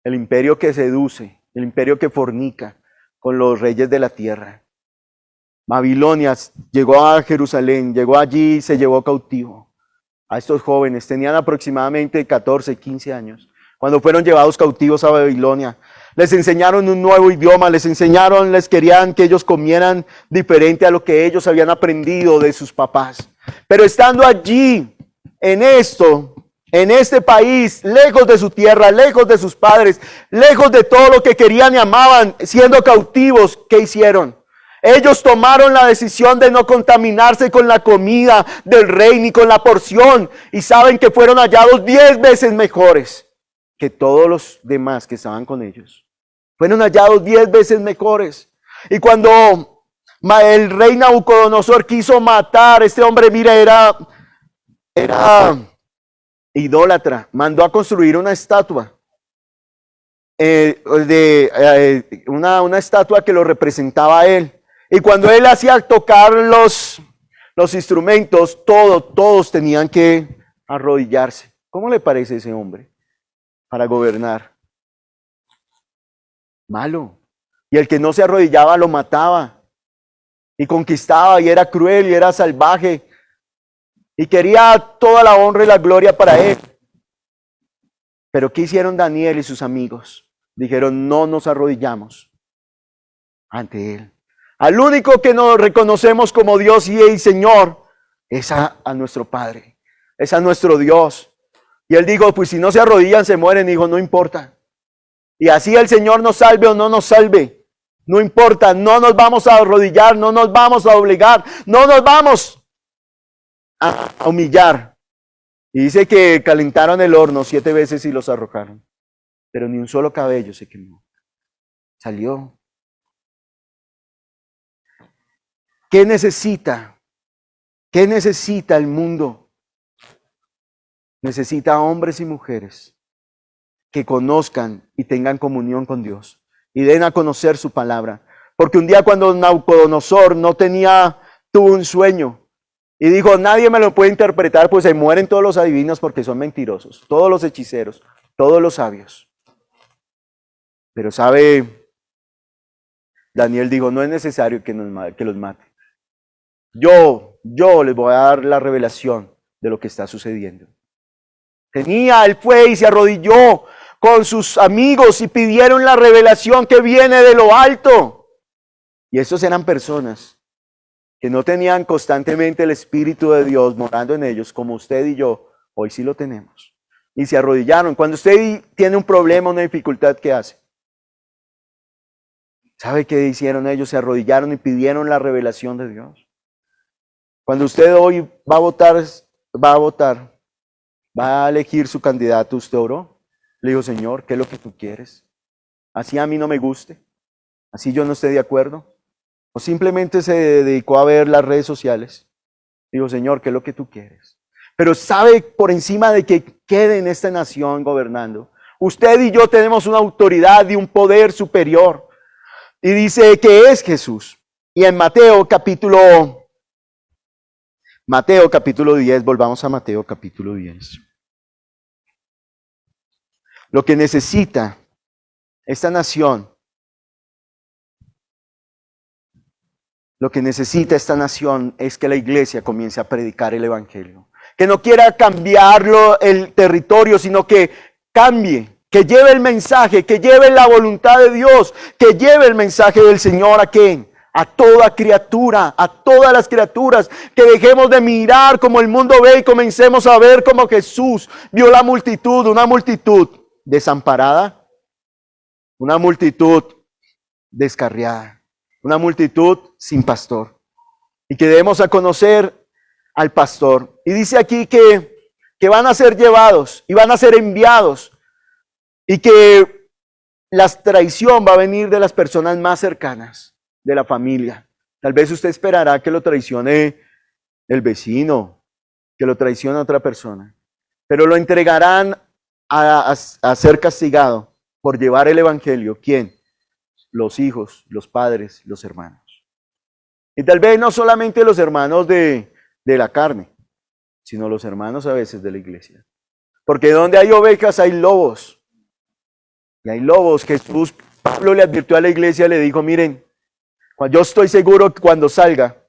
el imperio que seduce, el imperio que fornica con los reyes de la tierra. Babilonia llegó a Jerusalén, llegó allí y se llevó cautivo a estos jóvenes. Tenían aproximadamente 14, 15 años cuando fueron llevados cautivos a Babilonia. Les enseñaron un nuevo idioma, les querían que ellos comieran diferente a lo que ellos habían aprendido de sus papás. Pero estando allí, en esto, en este país, lejos de su tierra, lejos de sus padres, lejos de todo lo que querían y amaban, siendo cautivos, ¿qué hicieron? Ellos tomaron la decisión de no contaminarse con la comida del rey ni con la porción, y saben que fueron hallados 10 veces mejores que todos los demás que estaban con ellos. Fueron hallados 10 veces mejores. Y cuando el rey Nabucodonosor quiso matar, este hombre, mira, era idólatra, mandó a construir una estatua, una estatua que lo representaba a él. Y cuando él hacía tocar los instrumentos, todos tenían que arrodillarse. ¿Cómo le parece ese hombre para gobernar? Malo. Y el que no se arrodillaba lo mataba y conquistaba, y era cruel y era salvaje y quería toda la honra y la gloria para él. Pero ¿qué hicieron Daniel y sus amigos? Dijeron, no nos arrodillamos ante él. Al único que nos reconocemos como Dios y Señor es a nuestro Padre, es a nuestro Dios. Y él dijo, pues si no se arrodillan se mueren. Dijo, no importa. Y así el Señor nos salve o no nos salve, no importa, no nos vamos a arrodillar, no nos vamos a obligar, no nos vamos a humillar. Y dice que calentaron el horno 7 veces y los arrojaron, pero ni un solo cabello se quemó. Salió. ¿Qué necesita? ¿Qué necesita el mundo? Necesita hombres y mujeres que conozcan y tengan comunión con Dios y den a conocer su palabra. Porque un día cuando Nabucodonosor tuvo un sueño y dijo, nadie me lo puede interpretar, pues se mueren todos los adivinos porque son mentirosos, todos los hechiceros, todos los sabios. Pero sabe, Daniel dijo, no es necesario que los mate. Yo les voy a dar la revelación de lo que está sucediendo. Él fue y se arrodilló con sus amigos y pidieron la revelación que viene de lo alto. Y estos eran personas que no tenían constantemente el Espíritu de Dios morando en ellos, como usted y yo, hoy sí lo tenemos. Y se arrodillaron. Cuando usted tiene un problema, una dificultad, ¿qué hace? ¿Sabe qué hicieron ellos? Se arrodillaron y pidieron la revelación de Dios. Cuando usted hoy va a votar, va a elegir su candidato, ¿usted oró? Le dijo, Señor, ¿qué es lo que tú quieres? Así a mí no me guste, así yo no esté de acuerdo. O simplemente se dedicó a ver las redes sociales. Dijo, Señor, ¿qué es lo que tú quieres? Pero sabe, por encima de que quede en esta nación gobernando, usted y yo tenemos una autoridad y un poder superior. Y dice que es Jesús. Y en Mateo capítulo 10, volvamos a Mateo capítulo 10. Lo que necesita esta nación, es que la iglesia comience a predicar el evangelio. Que no quiera cambiarlo el territorio, sino que cambie, que lleve el mensaje, que lleve la voluntad de Dios, que lleve el mensaje del Señor. ¿A quién? A toda criatura, a todas las criaturas, que dejemos de mirar como el mundo ve y comencemos a ver como Jesús vio la multitud, una multitud desamparada, una multitud descarriada, una multitud sin pastor. Y que debemos a conocer al pastor. Y dice aquí que van a ser llevados y van a ser enviados, y que la traición va a venir de las personas más cercanas, de la familia. Tal vez usted esperará que lo traicione el vecino, que lo traicione otra persona, pero lo entregarán a ser castigado por llevar el evangelio. ¿Quién? Los hijos, los padres, los hermanos. Y tal vez no solamente los hermanos de la carne, sino los hermanos a veces de la iglesia. Porque donde hay ovejas hay lobos. Y hay lobos. Pablo le advirtió a la iglesia, le dijo, miren, yo estoy seguro que cuando salga,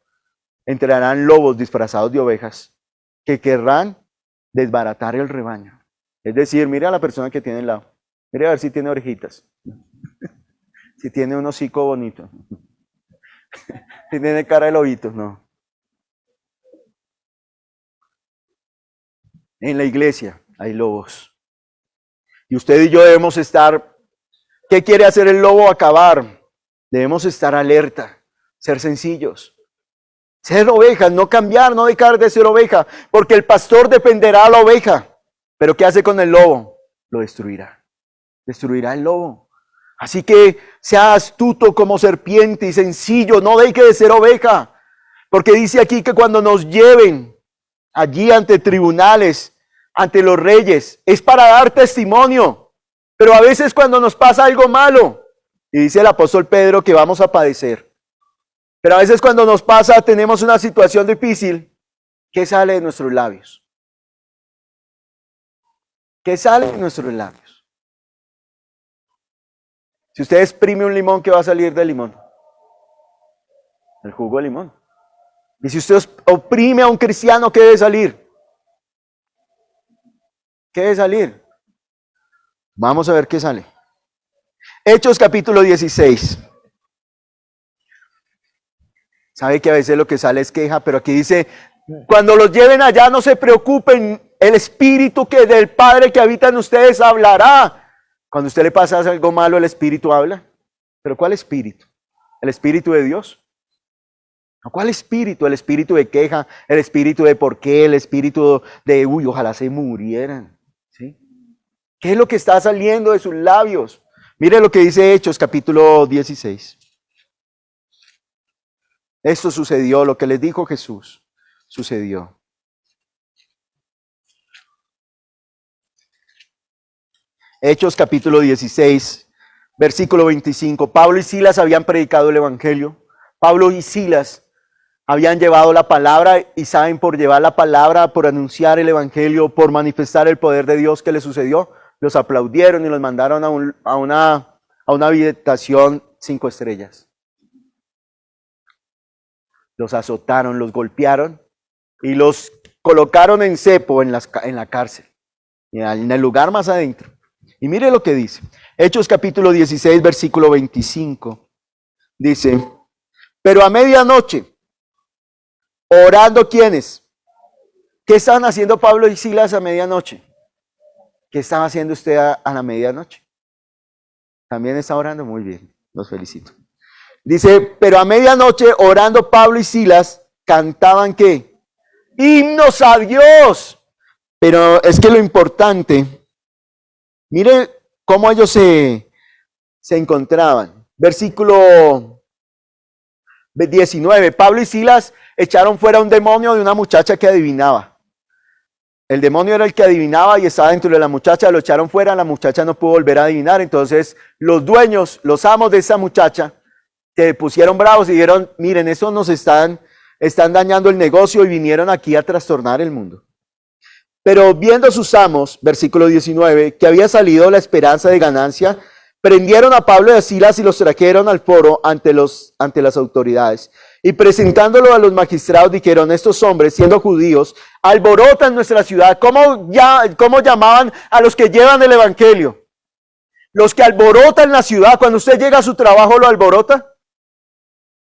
entrarán lobos disfrazados de ovejas que querrán desbaratar el rebaño. Es decir, mire a la persona que tiene al lado. Mire a ver si tiene orejitas. Si tiene un hocico bonito. Si tiene cara de lobito, no. En la iglesia hay lobos. Y usted y yo debemos estar, ¿qué quiere hacer el lobo? Acabar. Debemos estar alerta, ser sencillos. Ser ovejas, no cambiar, no dejar de ser oveja, porque el pastor defenderá a la oveja. Pero ¿qué hace con el lobo? Lo destruirá. Destruirá el lobo. Así que sea astuto como serpiente y sencillo, no deje de ser oveja. Porque dice aquí que cuando nos lleven allí ante tribunales, ante los reyes, es para dar testimonio. Pero a veces cuando nos pasa algo malo, y dice el apóstol Pedro que vamos a padecer. Pero a veces cuando nos pasa, tenemos una situación difícil, ¿qué sale de nuestros labios? ¿Qué sale de nuestros labios? Si usted exprime un limón, ¿qué va a salir del limón? El jugo de limón. Y si usted oprime a un cristiano, ¿qué debe salir? ¿Qué debe salir? Vamos a ver qué sale. Hechos capítulo 16. Sabe que a veces lo que sale es queja, pero aquí dice, cuando los lleven allá no se preocupen, el Espíritu que del Padre que habita en ustedes hablará. Cuando a usted le pasa algo malo, el Espíritu habla. ¿Pero cuál Espíritu? ¿El Espíritu de Dios? ¿Cuál Espíritu? El Espíritu de queja, el Espíritu de por qué, el Espíritu de, uy, ojalá se murieran. ¿Sí? ¿Qué es lo que está saliendo de sus labios? Mire lo que dice Hechos capítulo 16. Esto sucedió, lo que les dijo Jesús, sucedió. Hechos capítulo 16, versículo 25. Pablo y Silas habían predicado el Evangelio. Pablo y Silas habían llevado la palabra y saben, por llevar la palabra, por anunciar el Evangelio, por manifestar el poder de Dios, ¿qué les sucedió? Los aplaudieron y los mandaron a una habitación 5 estrellas. Los azotaron, los golpearon y los colocaron en cepo en la cárcel, en el lugar más adentro. Y mire lo que dice. Hechos capítulo 16, versículo 25. Dice, pero a medianoche, orando, ¿quiénes? ¿Qué estaban haciendo Pablo y Silas a medianoche? ¿Qué estaba haciendo usted a la medianoche? ¿También está orando? Muy bien, los felicito. Dice, pero a medianoche, orando Pablo y Silas, cantaban ¿qué? Himnos a Dios. Pero es que lo importante, mire cómo ellos se encontraban. Versículo 19, Pablo y Silas echaron fuera un demonio de una muchacha que adivinaba. El demonio era el que adivinaba y estaba dentro de la muchacha, lo echaron fuera, la muchacha no pudo volver a adivinar. Entonces los dueños, los amos de esa muchacha, se pusieron bravos y dijeron, miren, eso nos están dañando el negocio y vinieron aquí a trastornar el mundo. Pero viendo sus amos, versículo 19, que había salido la esperanza de ganancia, prendieron a Pablo y a Silas y los trajeron al foro ante las autoridades. Y presentándolo a los magistrados dijeron, estos hombres, siendo judíos, alborotan nuestra ciudad. ¿Cómo llamaban a los que llevan el evangelio? Los que alborotan la ciudad. Cuando usted llega a su trabajo, ¿lo alborota?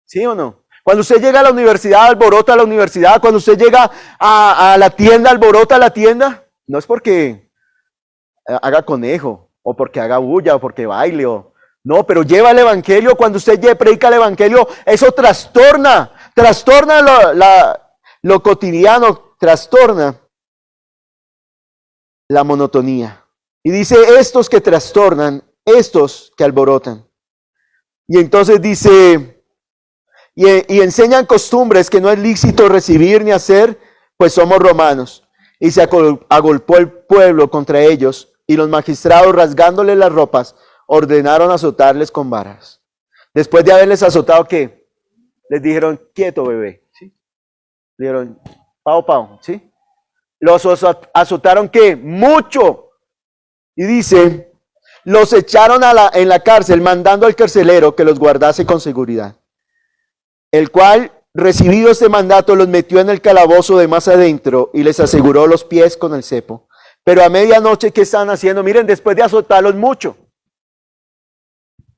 ¿Sí o no? Cuando usted llega a la universidad, alborota la universidad. Cuando usted llega a la tienda, alborota la tienda. No es porque haga conejo, o porque haga bulla, o porque baile, no, pero lleva el evangelio. Cuando usted predica el evangelio, eso trastorna lo cotidiano, trastorna la monotonía. Y dice, estos que trastornan, estos que alborotan. Y entonces dice, y enseñan costumbres que no es lícito recibir ni hacer, pues somos romanos. Y se agolpó el pueblo contra ellos, y los magistrados, rasgándole las ropas, ordenaron azotarles con varas. Después de haberles azotado, ¿qué? Les dijeron, quieto, bebé. ¿Sí? Dijeron, pao, ¿sí? Los azotaron, ¿qué? Mucho. Y dice, los echaron en la cárcel, mandando al carcelero que los guardase con seguridad. El cual, recibido este mandato, los metió en el calabozo de más adentro y les aseguró los pies con el cepo. Pero a medianoche, ¿qué estaban haciendo? Miren, después de azotarlos mucho.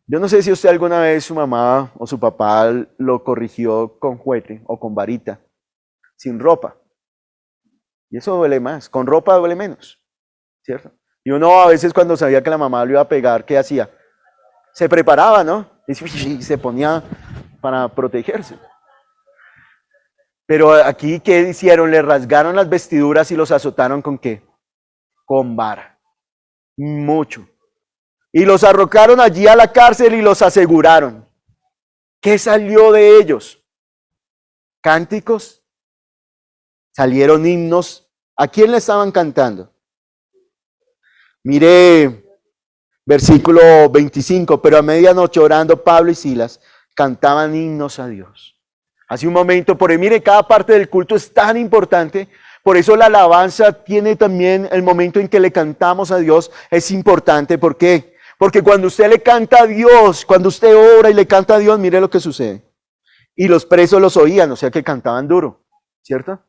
Yo no sé si usted alguna vez, su mamá o su papá lo corrigió con juguete o con varita, sin ropa. Y eso duele más, con ropa duele menos. ¿cierto? Y uno a veces cuando sabía que la mamá lo iba a pegar, ¿qué hacía? Se preparaba, ¿no? Y se ponía para protegerse. Pero aquí, ¿qué hicieron? Le rasgaron las vestiduras y los azotaron ¿con qué? Con vara. Mucho. Y los arrojaron allí a la cárcel y los aseguraron. ¿Qué salió de ellos? Cánticos. Salieron himnos. ¿A quién le estaban cantando? Mire, versículo 25. Pero a medianoche orando Pablo y Silas cantaban himnos a Dios. Hace un momento, por ahí, mire, cada parte del culto es tan importante. Por eso la alabanza tiene también el momento en que le cantamos a Dios. Es importante. ¿Por qué? Porque cuando usted le canta a Dios, cuando usted ora y le canta a Dios, mire lo que sucede. Y los presos los oían, o sea que cantaban duro, ¿cierto?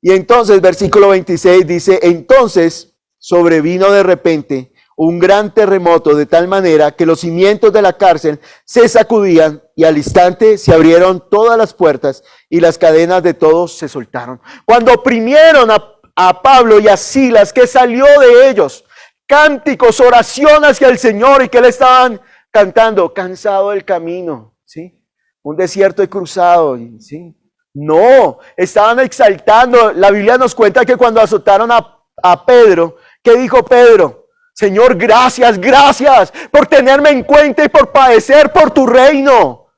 Y entonces, versículo 26 dice, entonces sobrevino de repente un gran terremoto de tal manera que los cimientos de la cárcel se sacudían y al instante se abrieron todas las puertas y las cadenas de todos se soltaron. Cuando oprimieron a Pablo y a Silas, ¿qué salió de ellos? Cánticos, oración hacia el Señor. ¿Y qué le estaban cantando? Cansado del camino, ¿sí? Un desierto he cruzado, ¿sí? No, estaban exaltando. La Biblia nos cuenta que cuando azotaron a Pedro, ¿qué dijo Pedro? Señor, gracias, gracias por tenerme en cuenta y por padecer por tu reino.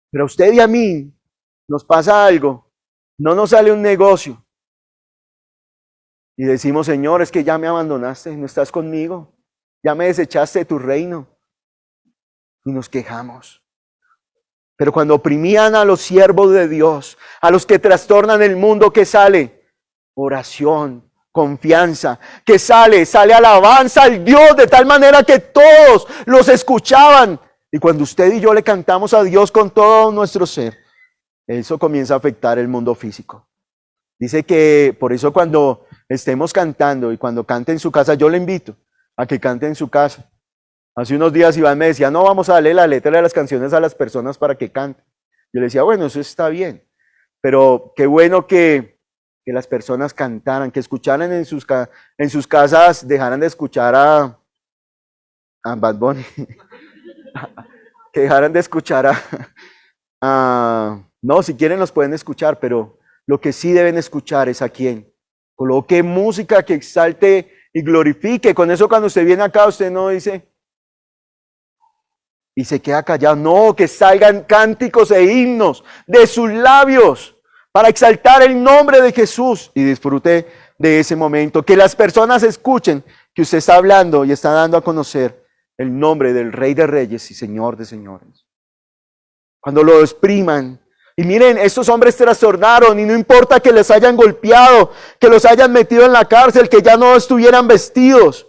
Pero a usted y a mí nos pasa algo. No nos sale un negocio. Y decimos, Señor, es que ya me abandonaste, no estás conmigo. Ya me desechaste de tu reino. Y nos quejamos. Pero cuando oprimían a los siervos de Dios, a los que trastornan el mundo, ¿qué sale? Oración, confianza. ¿Qué sale? Sale alabanza al Dios de tal manera que todos los escuchaban. Y cuando usted y yo le cantamos a Dios con todo nuestro ser, eso comienza a afectar el mundo físico. Dice que por eso cuando estemos cantando y cuando cante en su casa, yo le invito a que cante en su casa. Hace unos días Iván me decía, no, vamos a darle la letra de las canciones a las personas para que canten. Yo le decía, bueno, eso está bien, pero qué bueno que las personas cantaran, que escucharan en sus casas, dejaran de escuchar a Bad Bunny, que dejaran de escuchar no, si quieren los pueden escuchar, pero lo que sí deben escuchar es a quién. Coloque música que exalte y glorifique. Con eso cuando usted viene acá, usted no dice y se queda callado. No, que salgan cánticos e himnos de sus labios para exaltar el nombre de Jesús y disfrute de ese momento. Que las personas escuchen que usted está hablando y está dando a conocer el nombre del Rey de Reyes y Señor de Señores. Cuando lo expriman. Y miren, estos hombres trastornaron y no importa que les hayan golpeado, que los hayan metido en la cárcel, que ya no estuvieran vestidos.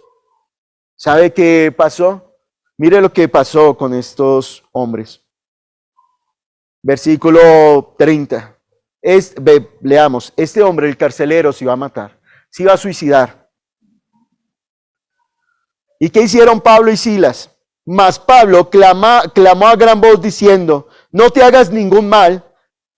¿Sabe qué pasó? Mire lo que pasó con estos hombres. Versículo 30. Leamos, este hombre, el carcelero, se iba a matar, se iba a suicidar. ¿Y qué hicieron Pablo y Silas? Mas Pablo clamó a gran voz diciendo, no te hagas ningún mal,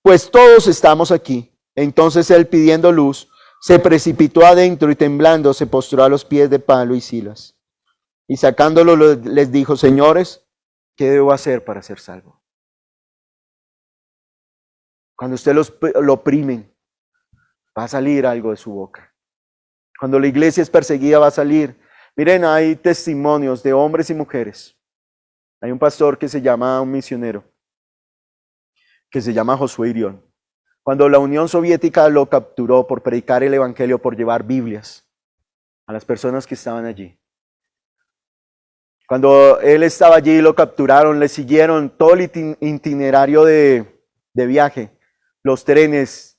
pues todos estamos aquí. Entonces él, pidiendo luz, se precipitó adentro y temblando se postró a los pies de Pablo y Silas. Y sacándolo les dijo, señores, ¿qué debo hacer para ser salvo? Cuando usted lo oprimen, va a salir algo de su boca. Cuando la iglesia es perseguida, va a salir. Miren, hay testimonios de hombres y mujeres. Hay un pastor que se llama, un misionero, que se llama Josué Irión. Cuando la Unión Soviética lo capturó por predicar el evangelio, por llevar Biblias a las personas que estaban allí. Cuando él estaba allí, lo capturaron, le siguieron todo el itinerario de viaje, los trenes,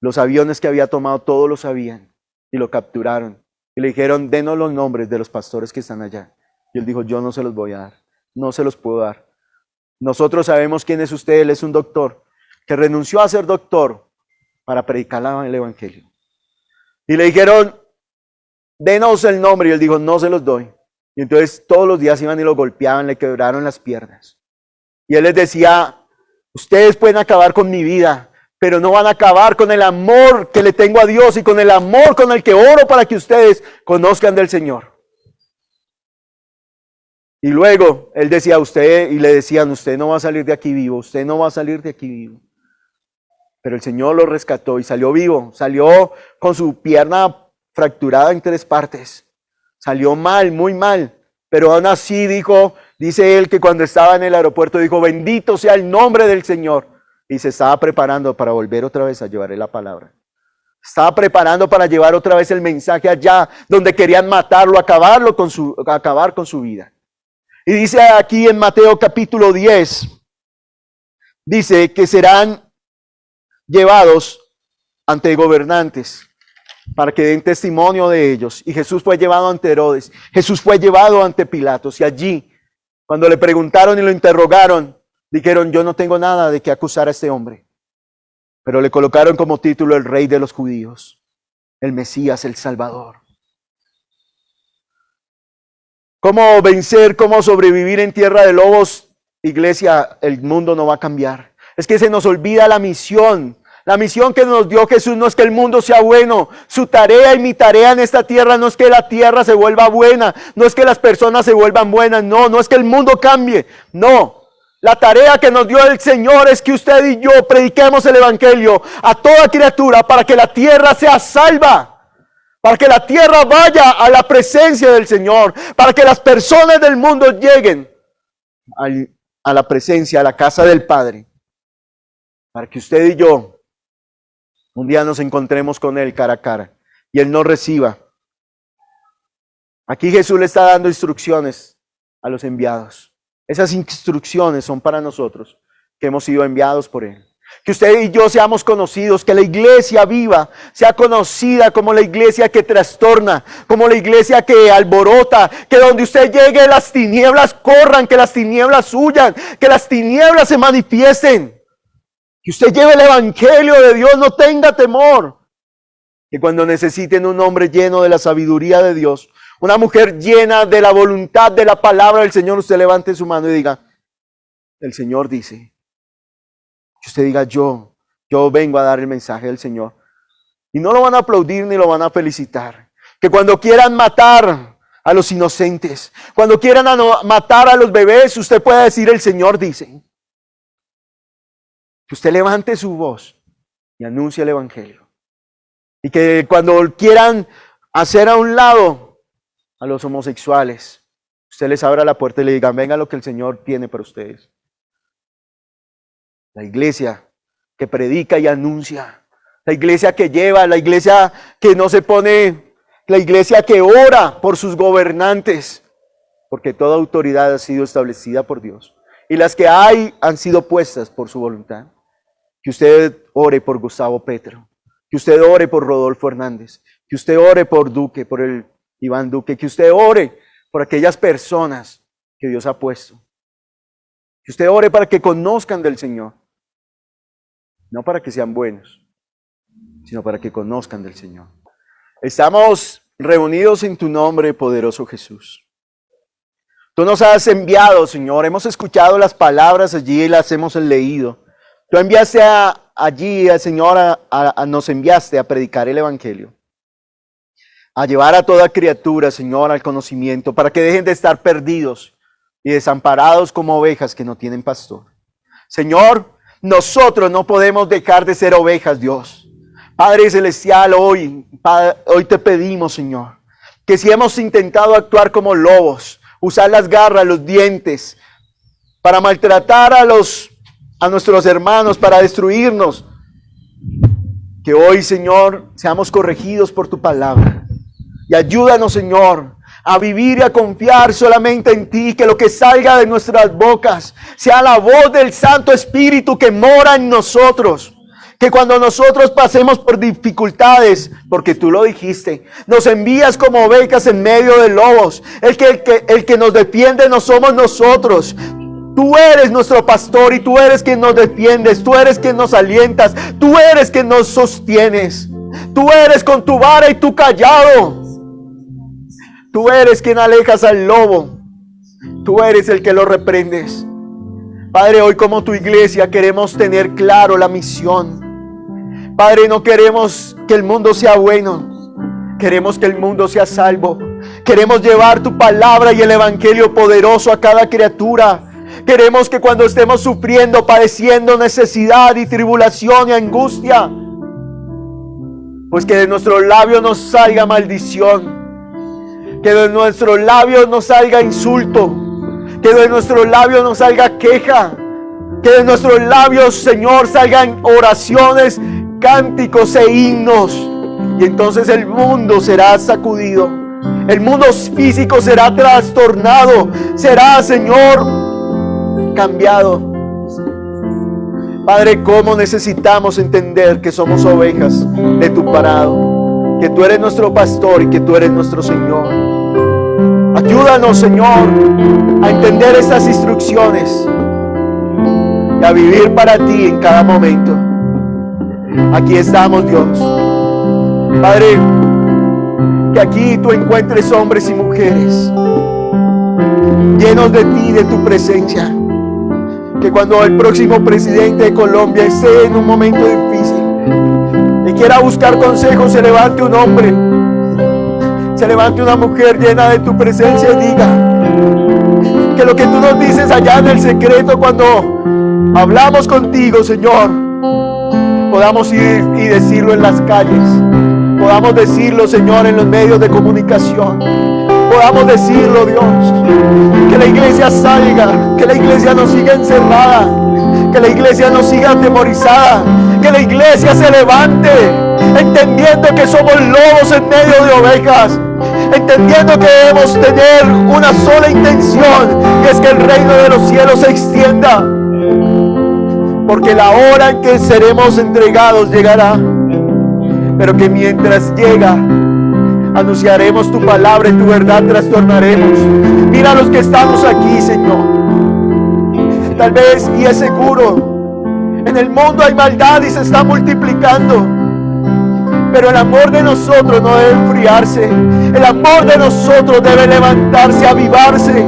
los aviones que había tomado, todos lo sabían y lo capturaron. Y le dijeron, denos los nombres de los pastores que están allá. Y él dijo, yo no se los voy a dar, no se los puedo dar. Nosotros sabemos quién es usted, él es un doctor que renunció a ser doctor para predicar el evangelio. Y le dijeron, denos el nombre, y él dijo, no se los doy. Y entonces todos los días iban y lo golpeaban, le quebraron las piernas. Y él les decía, ustedes pueden acabar con mi vida, pero no van a acabar con el amor que le tengo a Dios y con el amor con el que oro para que ustedes conozcan del Señor. Y luego él decía a usted, y le decían, usted no va a salir de aquí vivo, usted no va a salir de aquí vivo. Pero el Señor lo rescató y salió vivo, salió con su pierna fracturada en 3 partes. Salió mal, muy mal, pero aún así dice él que cuando estaba en el aeropuerto dijo, bendito sea el nombre del Señor. Y se estaba preparando para volver otra vez a llevarle la palabra. Estaba preparando para llevar otra vez el mensaje allá donde querían matarlo, acabar con su vida. Y dice aquí en Mateo capítulo 10, dice que serán llevados ante gobernantes para que den testimonio de ellos. Y Jesús fue llevado ante Herodes, Jesús fue llevado ante Pilatos. Y allí, cuando le preguntaron y lo interrogaron, dijeron, yo no tengo nada de qué acusar a este hombre. Pero le colocaron como título el Rey de los Judíos, el Mesías, el Salvador. ¿Cómo vencer, cómo sobrevivir en tierra de lobos? Iglesia, el mundo no va a cambiar. Es que se nos olvida la misión. La misión que nos dio Jesús no es que el mundo sea bueno. Su tarea y mi tarea en esta tierra no es que la tierra se vuelva buena. No es que las personas se vuelvan buenas. No es que el mundo cambie. No. La tarea que nos dio el Señor es que usted y yo prediquemos el Evangelio a toda criatura para que la tierra sea salva. Para que la tierra vaya a la presencia del Señor. Para que las personas del mundo lleguen a la presencia, a la casa del Padre. Para que usted y yo un día nos encontremos con Él cara a cara. Y Él nos reciba. Aquí Jesús le está dando instrucciones a los enviados. Esas instrucciones son para nosotros que hemos sido enviados por Él. Que usted y yo seamos conocidos, que la iglesia viva sea conocida como la iglesia que trastorna, como la iglesia que alborota, que donde usted llegue las tinieblas corran, que las tinieblas huyan, que las tinieblas se manifiesten. Que usted lleve el evangelio de Dios, no tenga temor. Que cuando necesiten un hombre lleno de la sabiduría de Dios, una mujer llena de la voluntad de la palabra del Señor, usted levante su mano y diga, el Señor dice. Que usted diga, yo vengo a dar el mensaje del Señor. Y no lo van a aplaudir ni lo van a felicitar. Que cuando quieran matar a los inocentes, cuando quieran matar a los bebés, usted pueda decir, el Señor dice. Que usted levante su voz y anuncie el Evangelio. Y que cuando quieran hacer a un lado a los homosexuales, usted les abra la puerta y le diga, venga lo que el Señor tiene para ustedes. La iglesia que predica y anuncia, la iglesia que lleva, la iglesia que no se pone, la iglesia que ora por sus gobernantes, porque toda autoridad ha sido establecida por Dios. Y las que hay han sido puestas por su voluntad. Que usted ore por Gustavo Petro, que usted ore por Rodolfo Hernández, que usted ore por Duque, por el Iván Duque, que usted ore por aquellas personas que Dios ha puesto. Que usted ore para que conozcan del Señor. No para que sean buenos, sino para que conozcan del Señor. Estamos reunidos en tu nombre, poderoso Jesús. Tú nos has enviado, Señor. Hemos escuchado las palabras allí y las hemos leído. Tú enviaste allí, Señor, nos enviaste a predicar el Evangelio. A llevar a toda criatura, Señor, al conocimiento, para que dejen de estar perdidos y desamparados como ovejas que no tienen pastor. Señor, nosotros no podemos dejar de ser ovejas, Dios. Padre Celestial, hoy te pedimos, Señor, que si hemos intentado actuar como lobos, usar las garras, los dientes, para maltratar a nuestros hermanos, para destruirnos, que hoy, Señor, seamos corregidos por tu palabra. Y ayúdanos, Señor, a vivir y a confiar solamente en ti, que lo que salga de nuestras bocas sea la voz del Santo Espíritu que mora en nosotros. Que cuando nosotros pasemos por dificultades, porque tú lo dijiste, nos envías como ovejas en medio de lobos. El que nos defiende no somos nosotros. Tú eres nuestro pastor y tú eres quien nos defiendes, tú eres quien nos alientas, tú eres quien nos sostienes. Tú eres con tu vara y tu callado. Tú eres quien alejas al lobo. Tú eres el que lo reprendes. Padre, hoy como tu iglesia queremos tener claro la misión. Padre, no queremos que el mundo sea bueno, queremos que el mundo sea salvo. Queremos llevar tu palabra y el evangelio poderoso a cada criatura. Queremos que cuando estemos sufriendo, padeciendo necesidad y tribulación y angustia, pues que de nuestros labios no salga maldición, que de nuestros labios no salga insulto, que de nuestros labios no salga queja, que de nuestros labios, Señor, salgan oraciones, cánticos e himnos. Y entonces el mundo será sacudido, el mundo físico será trastornado, será, Señor, cambiado. Padre, cómo necesitamos entender que somos ovejas de tu parado, que tú eres nuestro pastor y que tú eres nuestro Señor. Ayúdanos, Señor, a entender estas instrucciones y a vivir para ti en cada momento. Aquí estamos, Dios. Padre, que aquí tú encuentres hombres y mujeres llenos de ti, de tu presencia. Que cuando el próximo presidente de Colombia esté en un momento difícil y quiera buscar consejos, se levante un hombre, se levante una mujer llena de tu presencia y diga que lo que tú nos dices allá en el secreto, cuando hablamos contigo, Señor, podamos ir y decirlo en las calles, podamos decirlo, Señor, en los medios de comunicación, podamos decirlo, Dios, que la iglesia salga, que la iglesia no siga encerrada, que la iglesia no siga atemorizada, que la iglesia se levante, entendiendo que somos lobos en medio de ovejas, entendiendo que debemos tener una sola intención, y es que el reino de los cielos se extienda, porque la hora en que seremos entregados llegará, pero que mientras llega, anunciaremos tu palabra y tu verdad trastornaremos. Mira a los que estamos aquí, Señor. Tal vez, y es seguro, en el mundo hay maldad y se está multiplicando, pero el amor de nosotros no debe enfriarse. El amor de nosotros debe levantarse, avivarse.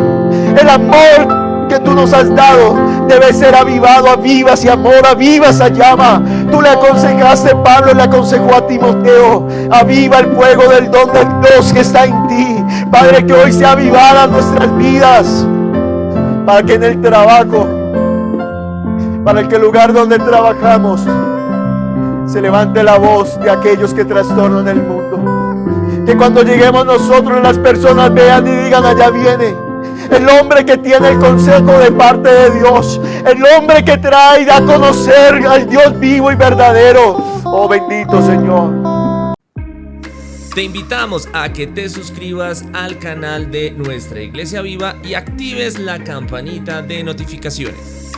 El amor que tú nos has dado debe ser avivado. Aviva ese amor, aviva esa llama. Tú le aconsejaste, Pablo le aconsejó a Timoteo: aviva el fuego del don de Dios que está en ti. Padre, que hoy sea avivada nuestras vidas, para que en el trabajo, para que el lugar donde trabajamos, se levante la voz de aquellos que trastornan el mundo. Que cuando lleguemos nosotros, las personas vean y digan: allá viene el hombre que tiene el consejo de parte de Dios, el hombre que trae a conocer al Dios vivo y verdadero. Oh, bendito Señor. Te invitamos a que te suscribas al canal de Nuestra Iglesia Viva y actives la campanita de notificaciones.